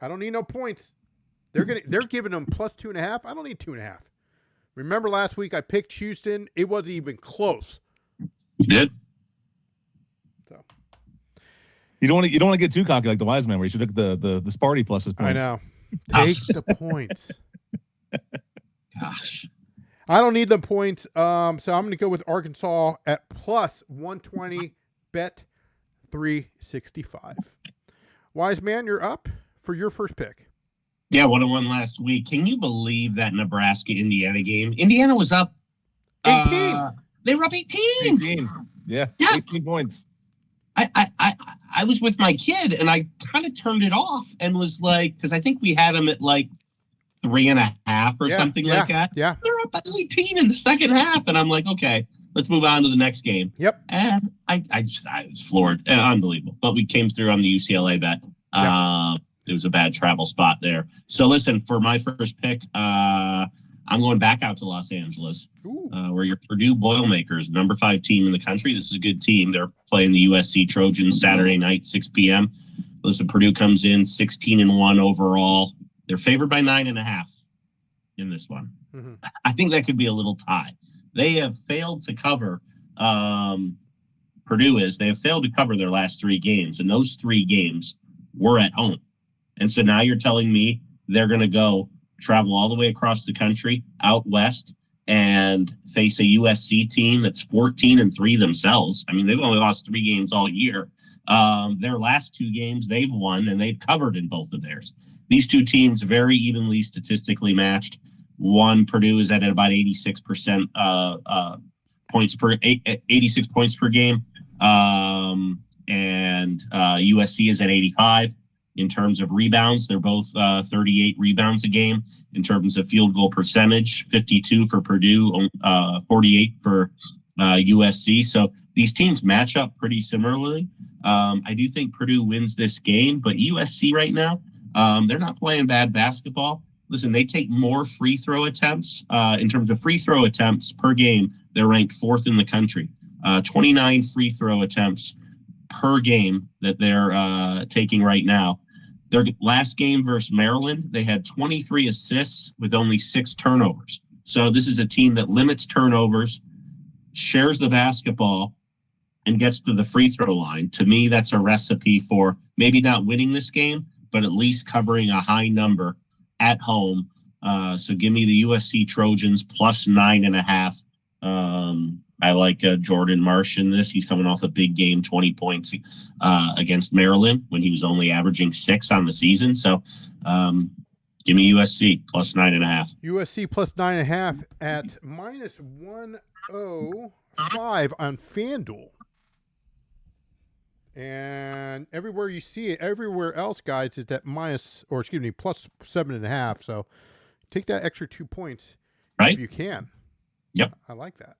I don't need no points. They're giving them plus 2.5. I don't need 2.5. Remember last week I picked Houston. It wasn't even close. You did. So you don't want to get too cocky like the Wiseman, where you should look at the Sparty pluses points. I know. Take the points. Gosh. I don't need the points. So I'm going to go with Arkansas at plus 120, bet 365. Wiseman, you're up for your first pick. Yeah, 1-1 last week. Can you believe that Nebraska-Indiana game? Indiana was up 18. They were up 18. 18. Yeah, 18 points. I was with my kid, and I kind of turned it off and was like, because I think we had them at like 3.5 or something like that. Yeah. They're up by 18 in the second half. And I'm like, okay, let's move on to the next game. Yep. And I was floored. Unbelievable. But we came through on the UCLA bet. It was a bad travel spot there. So listen, for my first pick, I'm going back out to Los Angeles, where your Purdue Boilermakers, number 5 team in the country. This is a good team. They're playing the USC Trojans Saturday night, 6 p.m. Listen, Purdue comes in 16-1 overall. They're favored by 9.5 in this one. Mm-hmm. I think that could be a little tie. They have failed to cover. Purdue is. They have failed to cover their last 3 games, and those 3 games were at home. And so now you're telling me they're going to travel all the way across the country, out west, and face a USC team that's 14-3 themselves. I mean, they've only lost 3 games all year. Their last 2 games they've won, and they've covered in both of theirs. These 2 teams very evenly statistically matched. Purdue is at about 86% points per 86 points per game, and USC is at 85. In terms of rebounds, they're both 38 rebounds a game. In terms of field goal percentage, 52 for Purdue, 48 for USC. So these teams match up pretty similarly. I do think Purdue wins this game, but USC right now, they're not playing bad basketball. Listen, they take more free throw attempts. In terms of free throw attempts per game, they're ranked 4th in the country. 29 free throw attempts per game that they're taking right now. Their last game versus Maryland, they had 23 assists with only 6 turnovers. So this is a team that limits turnovers, shares the basketball, and gets to the free throw line. To me, that's a recipe for maybe not winning this game, but at least covering a high number at home. So give me the USC Trojans plus 9.5. I like Jordan Marsh in this. He's coming off a big game, 20 points against Maryland when he was only averaging 6 on the season. So give me USC plus 9.5. USC plus 9.5 at minus 105 on FanDuel. And everywhere you see it, everywhere else, guys, is at plus 7.5. So take that extra 2 points if you can. Yep. I like that.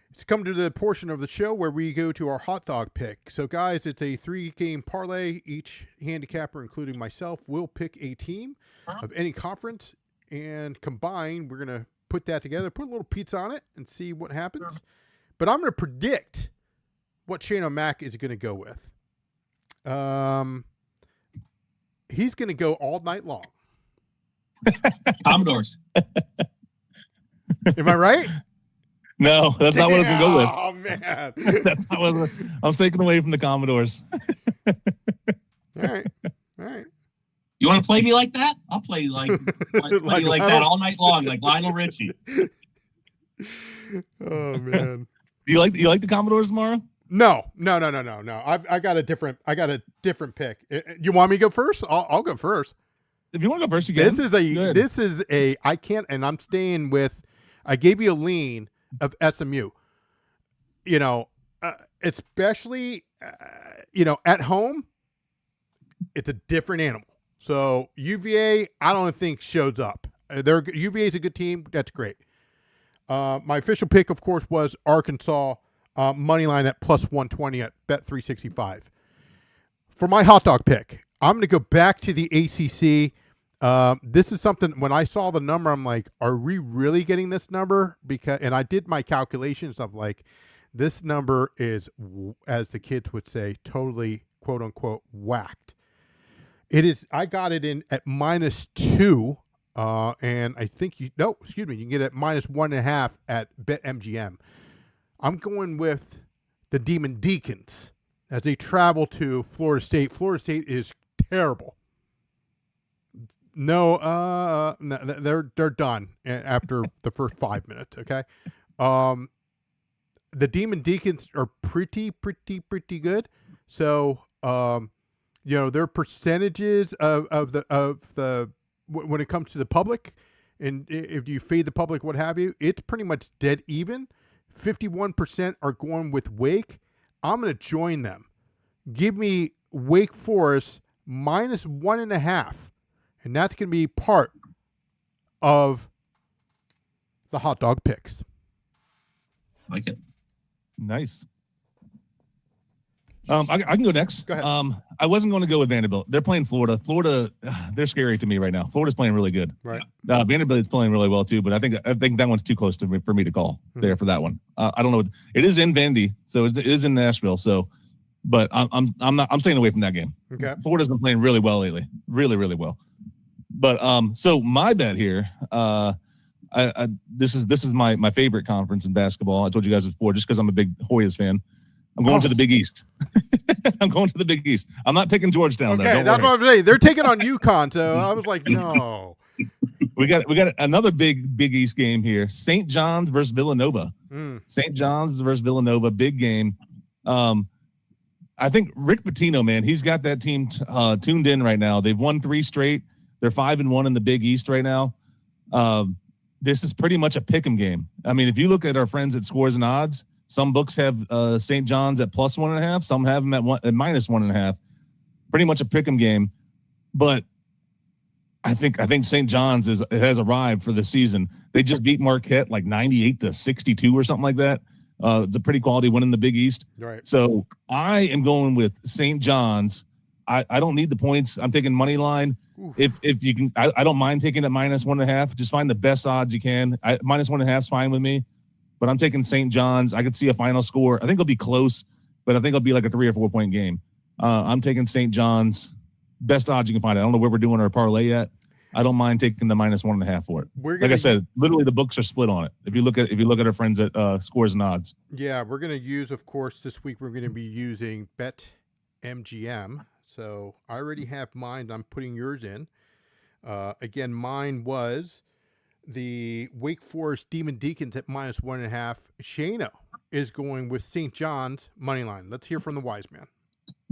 It's come to the portion of the show where we go to our hot dog pick. So, guys, it's a 3-game parlay. Each handicapper, including myself, will pick a team of any conference. And combined, we're going to put that together, put a little pizza on it, and see what happens. But I'm going to predict what Shaneomac is going to go with. He's going to go all night long. Commodores. Am I right? No, that's not what I was going to go with. Oh, man. That's not what I was taking away from the Commodores. All right. You want to play me like that? I'll play you like that all night long, like Lionel Richie. Oh, man. Do you like the Commodores tomorrow? No. I got a different pick. You want me to go first? I'll go first. If you want to go first, you can. I'm staying with, I gave you a lean of SMU, especially, at home, it's a different animal. So UVA, I don't think shows up. UVA is a good team. That's great. My official pick, of course, was Arkansas, money line at plus 120 at bet 365. For my hot dog pick, I'm going to go back to the ACC. This is something, when I saw the number, I'm like, are we really getting this number? And I did my calculations of like, this number is, as the kids would say, totally, quote unquote, whacked. It is, I got it in at -2. And I think you can get it at -1.5 at BetMGM. I'm going with the Demon Deacons as they travel to Florida State. Florida State is terrible. No, they're done after the first 5 minutes. Okay, the Deacons are pretty good. So their percentages of the when it comes to the public, and if you fade the public, what have you, it's pretty much dead even. 51% are going with Wake. I'm going to join them. Give me Wake Forest -1.5. And that's going to be part of the hot dog picks. Like it. Nice. I can go next. Go ahead. I wasn't going to go with Vanderbilt. They're playing Florida. Florida, they're scary to me right now. Florida's playing really good. Right. Vanderbilt's playing really well too, but I think that one's too close for me to call there for that one. I don't know. It is in Vandy, so it is in Nashville. So, but I'm staying away from that game. Okay. Florida's been playing really well lately, really well. But so my bet here, this is my favorite conference in basketball. I told you guys before, just because I'm a big Hoyas fan. I'm going to the Big East. I'm going to the Big East. I'm not picking Georgetown. Okay, that's what I'm saying. They're taking on UConn, so I was like, no. We got another big East game here. St. John's versus Villanova. St. John's versus Villanova, big game. I think Rick Pitino, man, he's got that team tuned in right now. They've won 3 straight. They're 5-1 in the Big East right now. This is pretty much a pick'em game. I mean, if you look at our friends at Scores and Odds, some books have St. John's at +1.5. Some have them at -1.5. Pretty much a pick'em game. But I think St. John's has arrived for the season. They just beat Marquette like 98-62 or something like that. It's a pretty quality win in the Big East. Right. So I am going with St. John's. I don't need the points. I'm taking money line. If you can, I don't mind taking it -1.5. Just find the best odds you can. -1.5 is fine with me. But I'm taking St. John's. I could see a final score. I think it'll be close, but I think it'll be like a 3 or 4 point game. I'm taking St. John's. Best odds you can find. I don't know where we're doing our parlay yet. I don't mind taking the -1.5 for it. Like I said, literally the books are split on it. If you look at our friends at Scores and Odds. Yeah, we're going to use, of course, this week we're going to be using BetMGM. So I already have mine. I'm putting yours in. Again, mine was the Wake Forest Deacons at -1.5. Shano is going with St. John's money line. Let's hear from the wise man.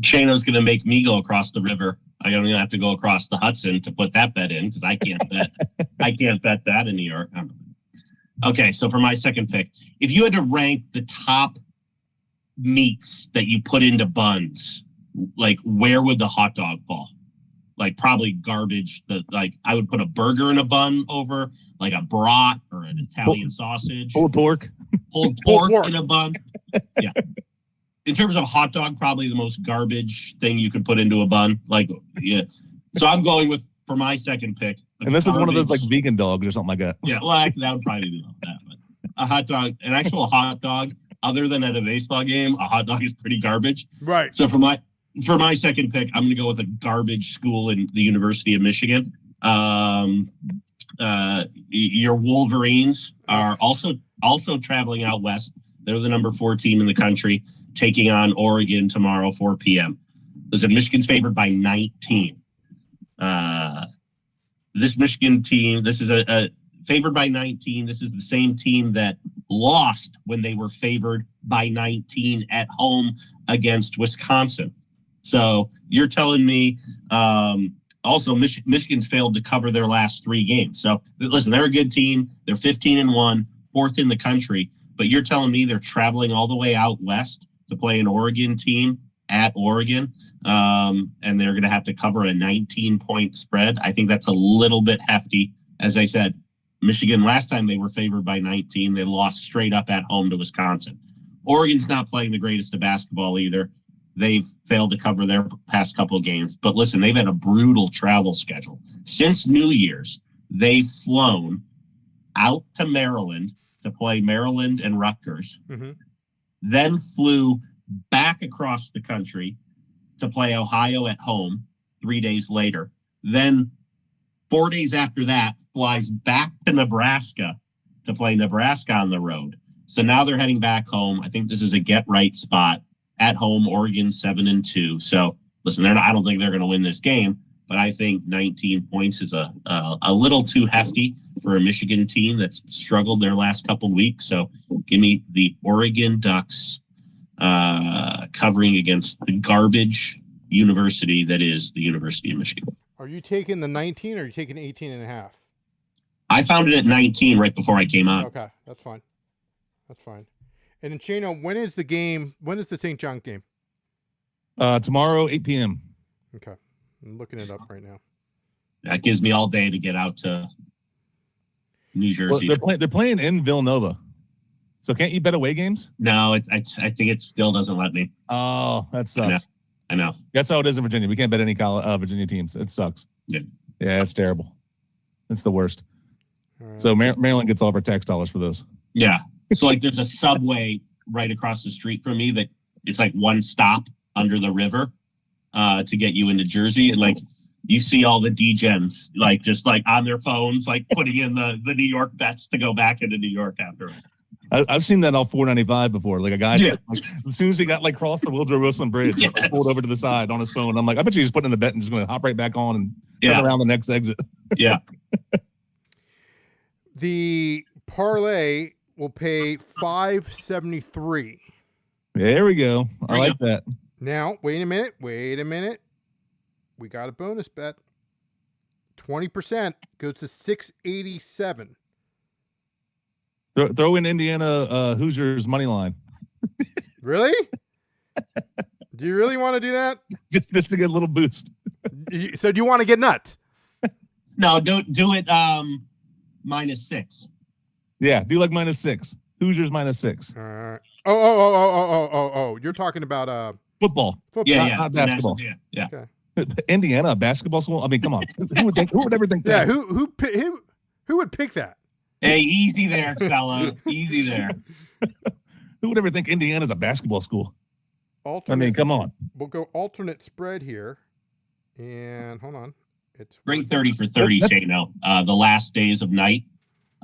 Shano's going to make me go across the river. I don't even have to go across the Hudson to put that bet in because I can't bet. I can't bet that in New York. Okay, so for my second pick, if you had to rank the top meats that you put into buns, like where would the hot dog fall? Like probably garbage. I would put a burger in a bun over like a brat or an Italian sausage. Pulled pork. Pulled pork in a bun. Yeah. In terms of hot dog, probably the most garbage thing you could put into a bun. Like, yeah. So I'm going with, for my second pick. And this is one of those like vegan dogs or something like that. Yeah, well, that would probably be that. But a hot dog, an actual hot dog, other than at a baseball game, a hot dog is pretty garbage. Right. So for my second pick, I'm going to go with a garbage school in the University of Michigan. Your Wolverines are also traveling out west. They're the number 4 team in the country, taking on Oregon tomorrow, 4 p.m. Listen, Michigan's favored by 19. This Michigan team, this is a favored by 19. This is the same team that lost when they were favored by 19 at home against Wisconsin. So you're telling me also Michigan's failed to cover their last 3 games. So listen, they're a good team. They're 15-1, 4th in the country. But you're telling me they're traveling all the way out west to play an Oregon team at Oregon, and they're going to have to cover a 19-point spread. I think that's a little bit hefty. As I said, Michigan, last time they were favored by 19, they lost straight up at home to Wisconsin. Oregon's not playing the greatest of basketball either. They've failed to cover their past couple of games. But listen, they've had a brutal travel schedule. Since New Year's, they've flown out to Maryland to play Maryland and Rutgers, then flew back across the country to play Ohio at home 3 days later. Then 4 days after that, flies back to Nebraska to play Nebraska on the road. So now they're heading back home. I think this is a get-right spot. At home, Oregon 7-2. So listen, I don't think they're going to win this game, but I think 19 points is a little too hefty for a Michigan team that's struggled their last couple weeks. So give me the Oregon Ducks covering against the garbage university that is the University of Michigan. Are you taking the 19 or are you taking 18.5? I found it at 19 right before I came on. Okay, that's fine. That's fine. And then Shano, when is the game? When is the St. John game? Tomorrow, 8 p.m. Okay, I'm looking it up right now. That gives me all day to get out to New Jersey. Well, they're playing in Villanova. So can't you bet away games? No, I think it still doesn't let me. Oh, that sucks. I know. That's how it is in Virginia. We can't bet any Virginia teams. It sucks. Yeah, it's terrible. It's the worst. Right. So Maryland gets all of our tax dollars for those. Yeah. So like there's a subway right across the street from me that it's like one stop under the river to get you into Jersey. And like you see all the degens like just like on their phones, like putting in the New York bets to go back into New York afterwards. I've seen that all 495 before. Like a guy, like, as soon as he got like crossed the Woodrow Wilson Bridge, like, pulled over to the side on his phone. I'm like, I bet you he's putting in the bet and just going to hop right back on and turn around the next exit. Yeah. The parlay will pay $573. There we go. I like that. Now, wait a minute. We got a bonus bet. 20% goes to $687. Throw in Indiana Hoosiers money line. Really? Do you really want to do that? Just to get a little boost. So do you want to get nuts? No, do it -6. Yeah, do like -6. Hoosiers -6. All right. Oh. You're talking about football. Yeah, not basketball. Yeah. Okay. Indiana, a basketball school? I mean, come on. Who would ever think that? Yeah, who would pick that? Hey, easy there, fella. Easy there. Who would ever think Indiana's a basketball school? Alternate, I mean, come on. We'll go alternate spread here. And hold on. It's great 30 for 30, Shano. The last days of night.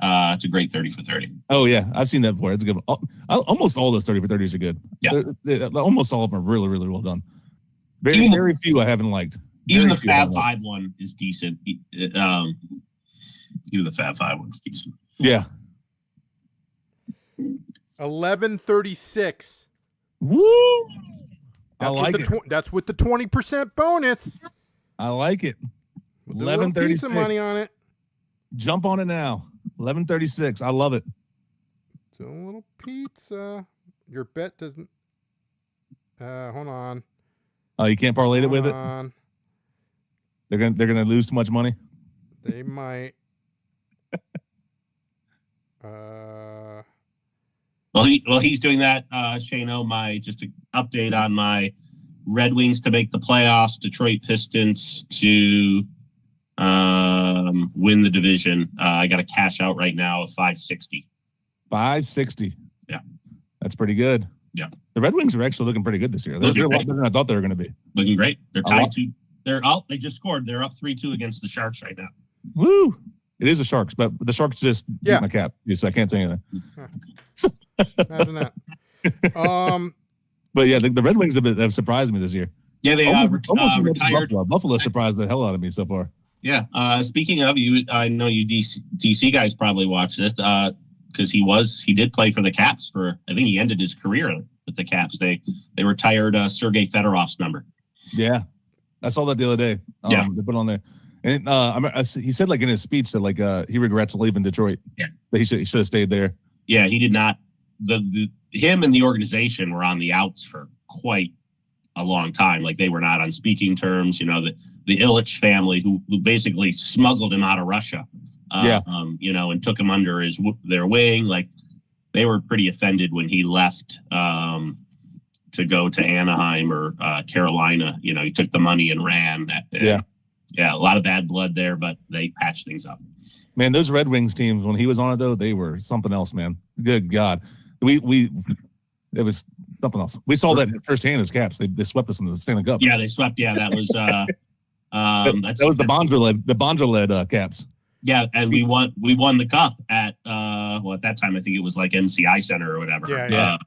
It's a great 30 for 30. Oh, yeah. I've seen that before. It's a good one. Almost all those 30 for 30s are good. Yeah. Almost all of them are really, really well done. Very few I haven't liked. Even the Fab 5 one is decent. Even the Fab 5 one's decent. Yeah. 1136. Woo! I like it. That's with the 20% bonus. I like it. 1136. Pizza money on it. Jump on it now. 1136. I love it. Do a little pizza. Your bet doesn't. Hold on. Oh, you can't parlay it with it. They're gonna lose too much money. They might. Well, he's doing that. Shano, just an update on my Red Wings to make the playoffs. Detroit Pistons to win the division. I got a cash out right now of $560. $560. Yeah, that's pretty good. Yeah, the Red Wings are actually looking pretty good this year. They're a lot better than I thought they were going to be. Looking great. They're tied to. They're out. They just scored. They're up 3-2 against the Sharks right now. Woo! It is the Sharks, but the Sharks just beat my cap, so I can't say anything. Imagine that. But yeah, the Red Wings have surprised me this year. Yeah, they almost retired. Buffalo surprised the hell out of me so far. Yeah. Speaking of you, I know you DC guys probably watch this because he did play for the Caps for. I think he ended his career with the Caps. They retired Sergei Fedorov's number. Yeah, I saw that the other day. Yeah, they put it on there, and he said like in his speech that like he regrets leaving Detroit. Yeah, that he should have stayed there. Yeah, he did not. Him and the organization were on the outs for quite a long time. Like they were not on speaking terms. You know, the Ilitch family who basically smuggled him out of Russia. And took him under their wing. Like they were pretty offended when he left to go to Anaheim or Carolina. You know, he took the money and ran. Yeah, a lot of bad blood there, but they patched things up. Man, those Red Wings teams, when he was on it, though, they were something else, man. Good God. It was something else. We saw that firsthand as Caps. They swept us in the Stanley Cup. Yeah, they swept. Yeah, that was that was the Bondra-led Caps. Yeah, and we won the cup at at that time I think it was like MCI Center or whatever.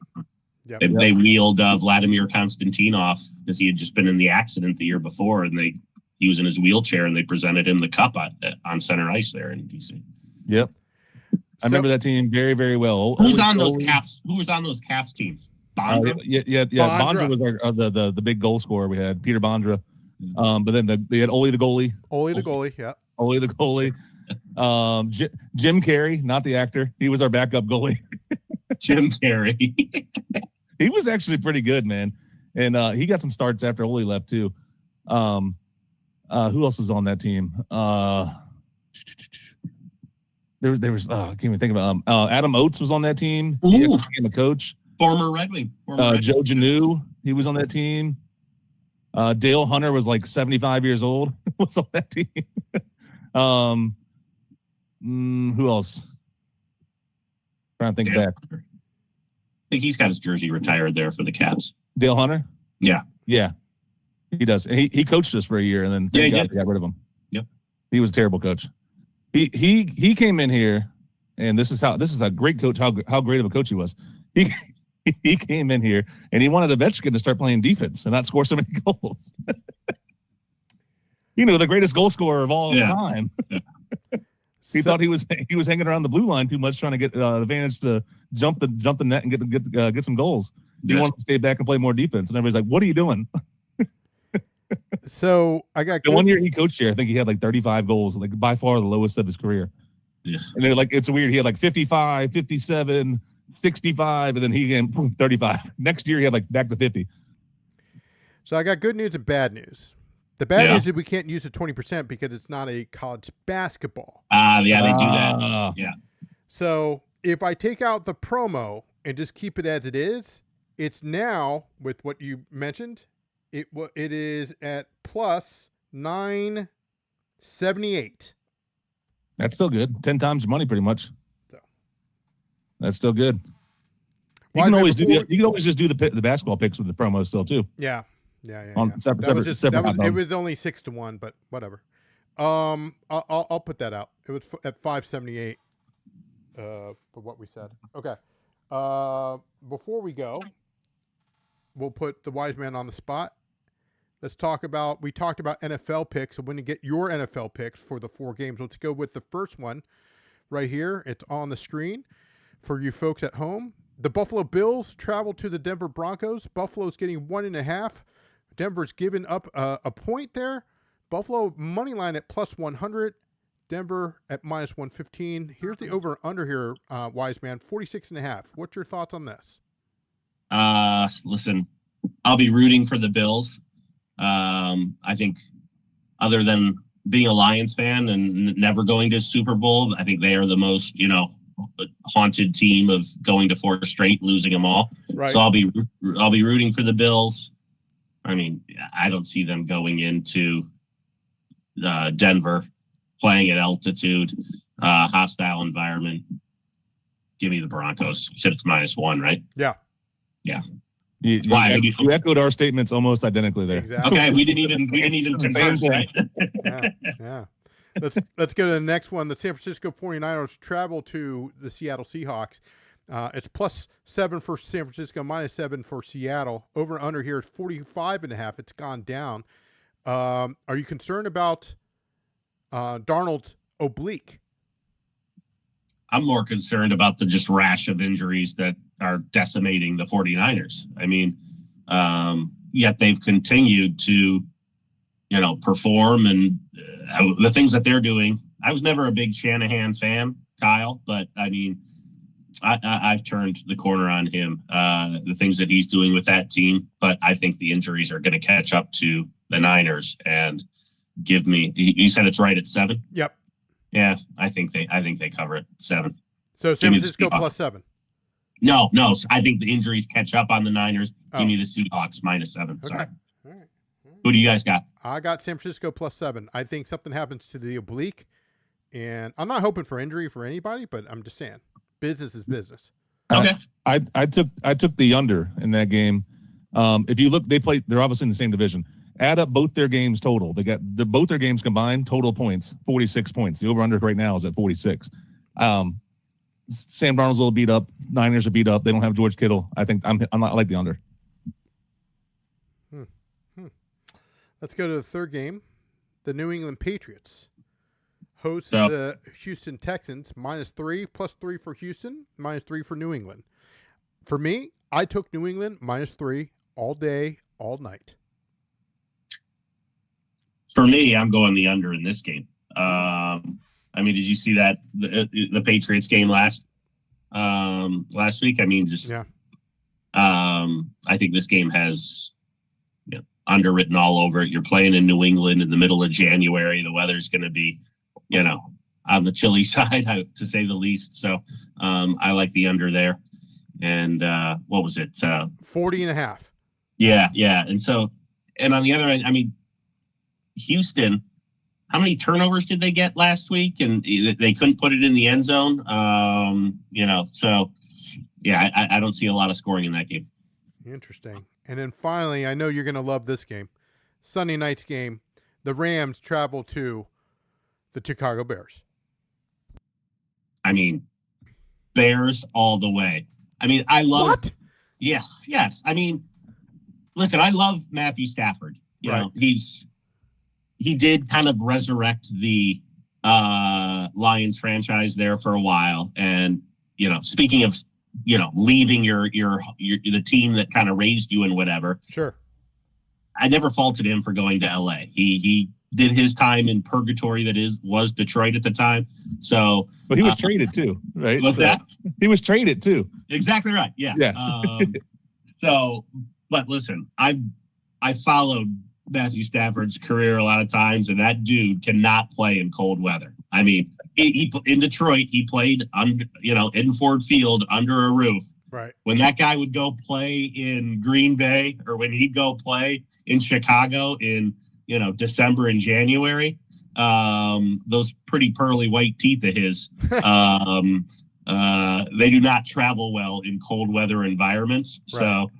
They wheeled Vladimir Konstantinov because he had just been in the accident the year before, and he he was in his wheelchair, and they presented him the cup on center ice there in DC. Yep. I remember that team very, very well. Who's on those Caps? Who was on those Caps teams? Bondra? Yeah. Bondra was the big goal scorer we had, Peter Bondra. But then they had Ole the goalie. Ole the goalie, yeah. Ole the goalie. Jim Carrey, not the actor. He was our backup goalie. Jim Carrey. He was actually pretty good, man. And he got some starts after Ole left too. Who else is on that team? There was I can't even think about Adam Oates was on that team. He became a coach. Former Red Wing. Joe Janu, he was on that team. Dale Hunter was like 75 years old. Was on that team. Who else? Trying to think back. I think he's got his jersey retired there for the Caps. Dale Hunter? Yeah. He does. He coached us for a year, and then they got rid of him. Yep. He was a terrible coach. He came in here, and this is a great coach. How great of a coach he was. He came in here, and he wanted Ovechkin to start playing defense and not score so many goals. The greatest goal scorer of all time. He thought he was hanging around the blue line too much, trying to get advantage to jump the net and get some goals. He wanted to stay back and play more defense, and everybody's like, "What are you doing?" So I got the 1 year he coached here. I think he had like 35 goals, like by far the lowest of his career. Yeah. And they're like, it's weird. He had like 55, 57, 65, and then he came 35. Next year he had like back to 50. So I got good news and bad news. The bad news is we can't use the 20% because it's not a college basketball. They do that. Yeah. So if I take out the promo and just keep it as it is, it's now, with what you mentioned, it is at plus 978. That's still good. 10 times your money, pretty much. So that's still good. You can always just do the basketball picks with the promo still too. Yeah. Separate. It was only 6-1, but whatever. I'll put that out. It was at 578 for what we said. Okay. Before we go, we'll put the Wiseman on the spot. We talked about NFL picks. I'm going to get your NFL picks for the 4 games. Let's go with the first one right here. It's on the screen for you folks at home. The Buffalo Bills travel to the Denver Broncos. Buffalo's getting 1.5. Denver's given up a point there. Buffalo money line at plus 100. Denver at minus 115. Here's the over under here, Wiseman, 46.5. What's your thoughts on this? Listen, I'll be rooting for the Bills. I think other than being a Lions fan and never going to Super Bowl, I think they are the most, haunted team of going to 4 straight, losing them all. Right. So I'll be rooting for the Bills. I mean, I don't see them going into Denver, playing at altitude, hostile environment. Give me the Broncos. You said it's -1, right? Yeah. You echoed our statements almost identically there. Exactly. Okay, we didn't even converse, right? Yeah. Let's go to the next one. The San Francisco 49ers travel to the Seattle Seahawks. It's +7 for San Francisco, -7 for Seattle. Over under here is 45.5. It's gone down. Are you concerned about Darnold's oblique? I'm more concerned about the just rash of injuries that are decimating the 49ers. I mean, yet they've continued to, perform and the things that they're doing. I was never a big Shanahan fan, Kyle, but I mean, I've turned the corner on him, the things that he's doing with that team. But I think the injuries are going to catch up to the Niners and give me. You said it's right at 7. Yep. Yeah, I think they cover it 7. So San Francisco +7. No. I think the injuries catch up on the Niners. Give me the Seahawks -7. Okay. Sorry. All right. Who do you guys got? I got San Francisco +7. I think something happens to the oblique, and I'm not hoping for injury for anybody, but I'm just saying, business is business. Okay. I took the under in that game. If you look, they're obviously in the same division. Add up both their games total. They got both their games combined, total points, 46 points. The over-under right now is at 46. Sam Darnold's a little beat up. Niners are beat up. They don't have George Kittle. I think I like the under. Let's go to the third game. the New England Patriots host the Houston Texans, -3, +3 for Houston, -3 for New England. For me, I took New England -3 all day, all night. For me, I'm going the under in this game. I mean, did you see that the Patriots game last week? I mean, just I think this game has underwritten all over it. You're playing in New England in the middle of January. The weather's going to be, on the chilly side, to say the least. So I like the under there. And what was it? 40.5. Yeah. And on the other end, I mean, Houston, how many turnovers did they get last week? And they couldn't put it in the end zone. So yeah, I don't see a lot of scoring in that game. Interesting. And then finally, I know you're going to love this game. Sunday night's game. The Rams travel to the Chicago Bears. I mean, Bears all the way. I mean, I love. What? Yes. I mean, listen, I love Matthew Stafford. You know, he did kind of resurrect the Lions franchise there for a while. And, speaking of, leaving your the team that kind of raised you and whatever. Sure. I never faulted him for going to LA. He did his time in purgatory was Detroit at the time. So, but he was traded too, right? What's that? He was traded too. Exactly right. Yeah. But listen, I followed Matthew Stafford's career a lot of times, and that dude cannot play in cold weather. I mean, he in Detroit, he played under, in Ford Field under a roof. Right. When that guy would go play in Green Bay, or when he'd go play in Chicago in, December and January, those pretty pearly white teeth of his, they do not travel well in cold weather environments. Right. So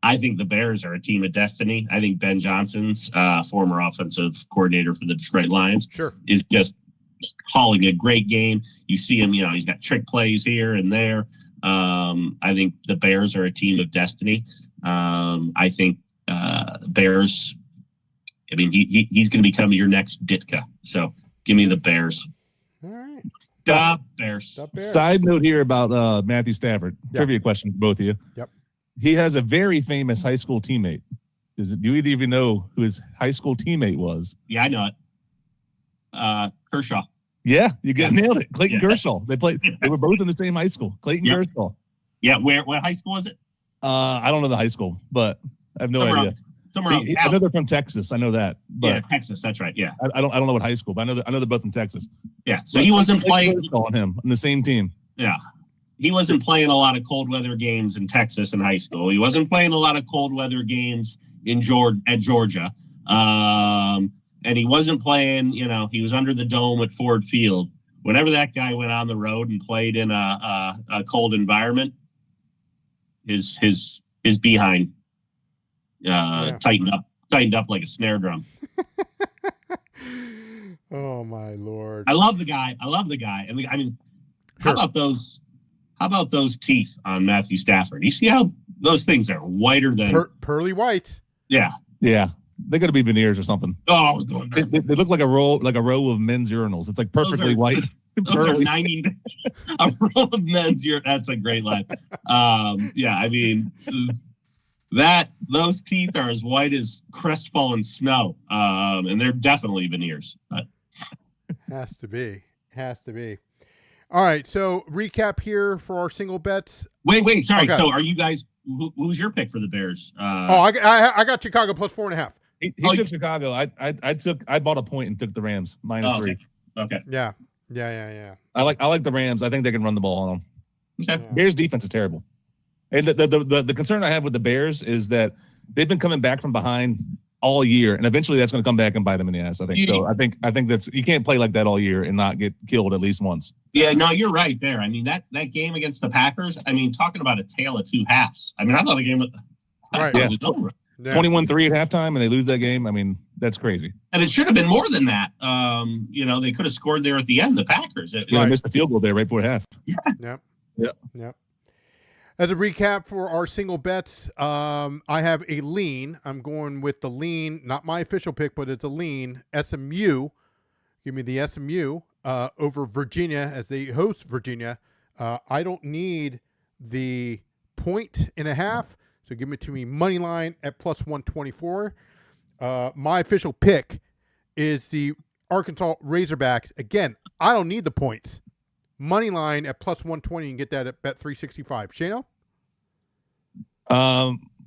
I think the Bears are a team of destiny. I think Ben Johnson's former offensive coordinator for the Detroit Lions is just calling a great game. You see him, he's got trick plays here and there. I think the Bears are a team of destiny. I think Bears, I mean, he's going to become your next Ditka. So give me the Bears. All right. The Bears. Side note here about Matthew Stafford. Trivia question for both of you. Yep. He has a very famous high school teammate. Do you even know who his high school teammate was? Yeah, I know it. Kershaw. Yeah, nailed it. Clayton Kershaw. They were both in the same high school. Clayton Kershaw. Yeah, what high school was it? I don't know the high school, but I have no idea. Somewhere else. I know they're from Texas. I know that. But yeah, Texas. That's right. Yeah. I don't know what high school, but I know they're both from Texas. Yeah. So he wasn't playing on him on the same team. Yeah. He wasn't playing a lot of cold weather games in Texas in high school. He wasn't playing a lot of cold weather games at Georgia. And he wasn't playing, he was under the dome at Ford Field. Whenever that guy went on the road and played in a cold environment, his behind tightened up like a snare drum. Oh my Lord. I love the guy. And I mean, how about those teeth on Matthew Stafford? You see how those things are whiter than pearly whites. Yeah. They're gonna be veneers or something. Oh, they look like a row of men's urinals. It's like perfectly white. Those are 90 a row of men's urinals. That's a great line. I mean, those teeth are as white as crestfallen snow, and they're definitely veneers. But. Has to be. All right, so recap here for our single bets. Wait, sorry. Okay. So are you guys? Who's your pick for the Bears? I got Chicago plus 4.5. He took Chicago. I bought a point and took the Rams -3. Okay. Yeah. I like the Rams. I think they can run the ball on them. Okay. Yeah. Bears defense is terrible. And the concern I have with the Bears is that they've been coming back from behind all year, and eventually that's going to come back and bite them in the ass. I think so. I think that's you can't play like that all year and not get killed at least once. Yeah, no, you're right there. I mean that game against the Packers. I mean, talking about a tale of two halves. I mean, I thought the game was over. Yeah. 21-3 at halftime, and they lose that game. I mean, that's crazy. And it should have been more than that. They could have scored there at the end. The Packers. They missed the field goal there right before half. Yep. As a recap for our single bets, I have a lean. I'm going with the lean, not my official pick, but it's a lean. SMU. Give me the SMU over Virginia as they host Virginia. I don't need the 1.5, so give it to me money line at plus 124. My official pick is the Arkansas Razorbacks. Again, I don't need the points. Money line at plus 120. You can get that at bet 365. Shano?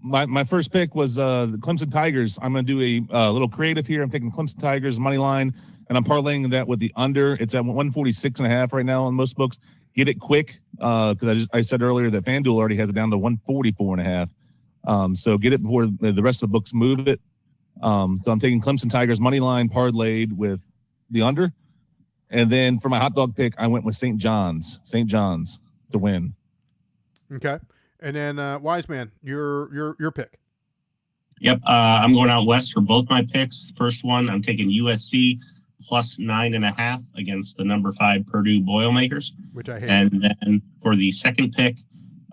My first pick was the Clemson Tigers. I'm going to do a little creative here. I'm taking Clemson Tigers money line, and I'm parlaying that with the under. It's at 146.5 right now on most books. Get it quick because I said earlier that FanDuel already has it down to 144.5. So get it before the rest of the books move it. So I'm taking Clemson Tigers money line parlayed with the under. And then for my hot dog pick, I went with St. John's to win. Okay. And then Wiseman, your pick. Yep. I'm going out west for both my picks. First one, I'm taking USC plus 9.5 against the number 5 Purdue Boilermakers. Which I hate. And then for the second pick,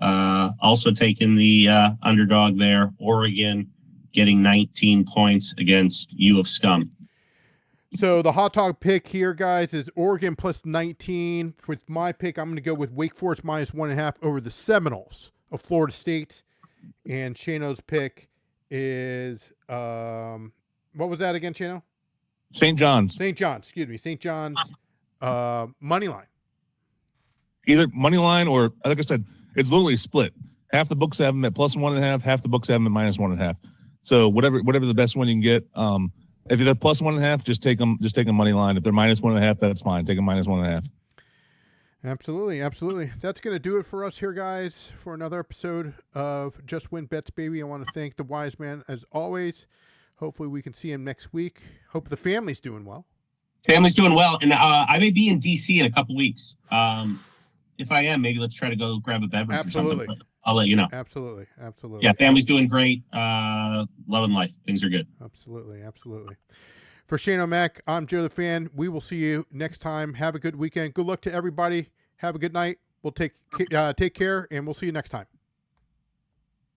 also taking the underdog there, Oregon getting 19 points against U of Scum. So the hot dog pick here, guys, is Oregon plus 19. With my pick, I'm going to go with Wake Forest minus 1.5 over the Seminoles of Florida State. And Shano's pick is, what was that again, Shano? St. John's. St. John's, money line. Either money line or, like I said, it's literally split. Half the books have them at plus 1.5, half the books have them at minus 1.5. So whatever the best one you can get. If they're plus 1.5, just take them money line. If they're minus 1.5, that's fine. Take them minus 1.5. Absolutely. That's going to do it for us here, guys, for another episode of Just Win Bets, baby. I want to thank the wise man as always. Hopefully we can see him next week. Hope the family's doing well. Family's doing well. And I may be in D.C. in a couple weeks. If I am, maybe let's try to go grab a beverage. Absolutely. Or something. I'll let you know. Absolutely. Yeah, family's doing great. Loving life. Things are good. Absolutely. For Shaneomac, I'm JoeDaFan. We will see you next time. Have a good weekend. Good luck to everybody. Have a good night. We'll take care, and we'll see you next time.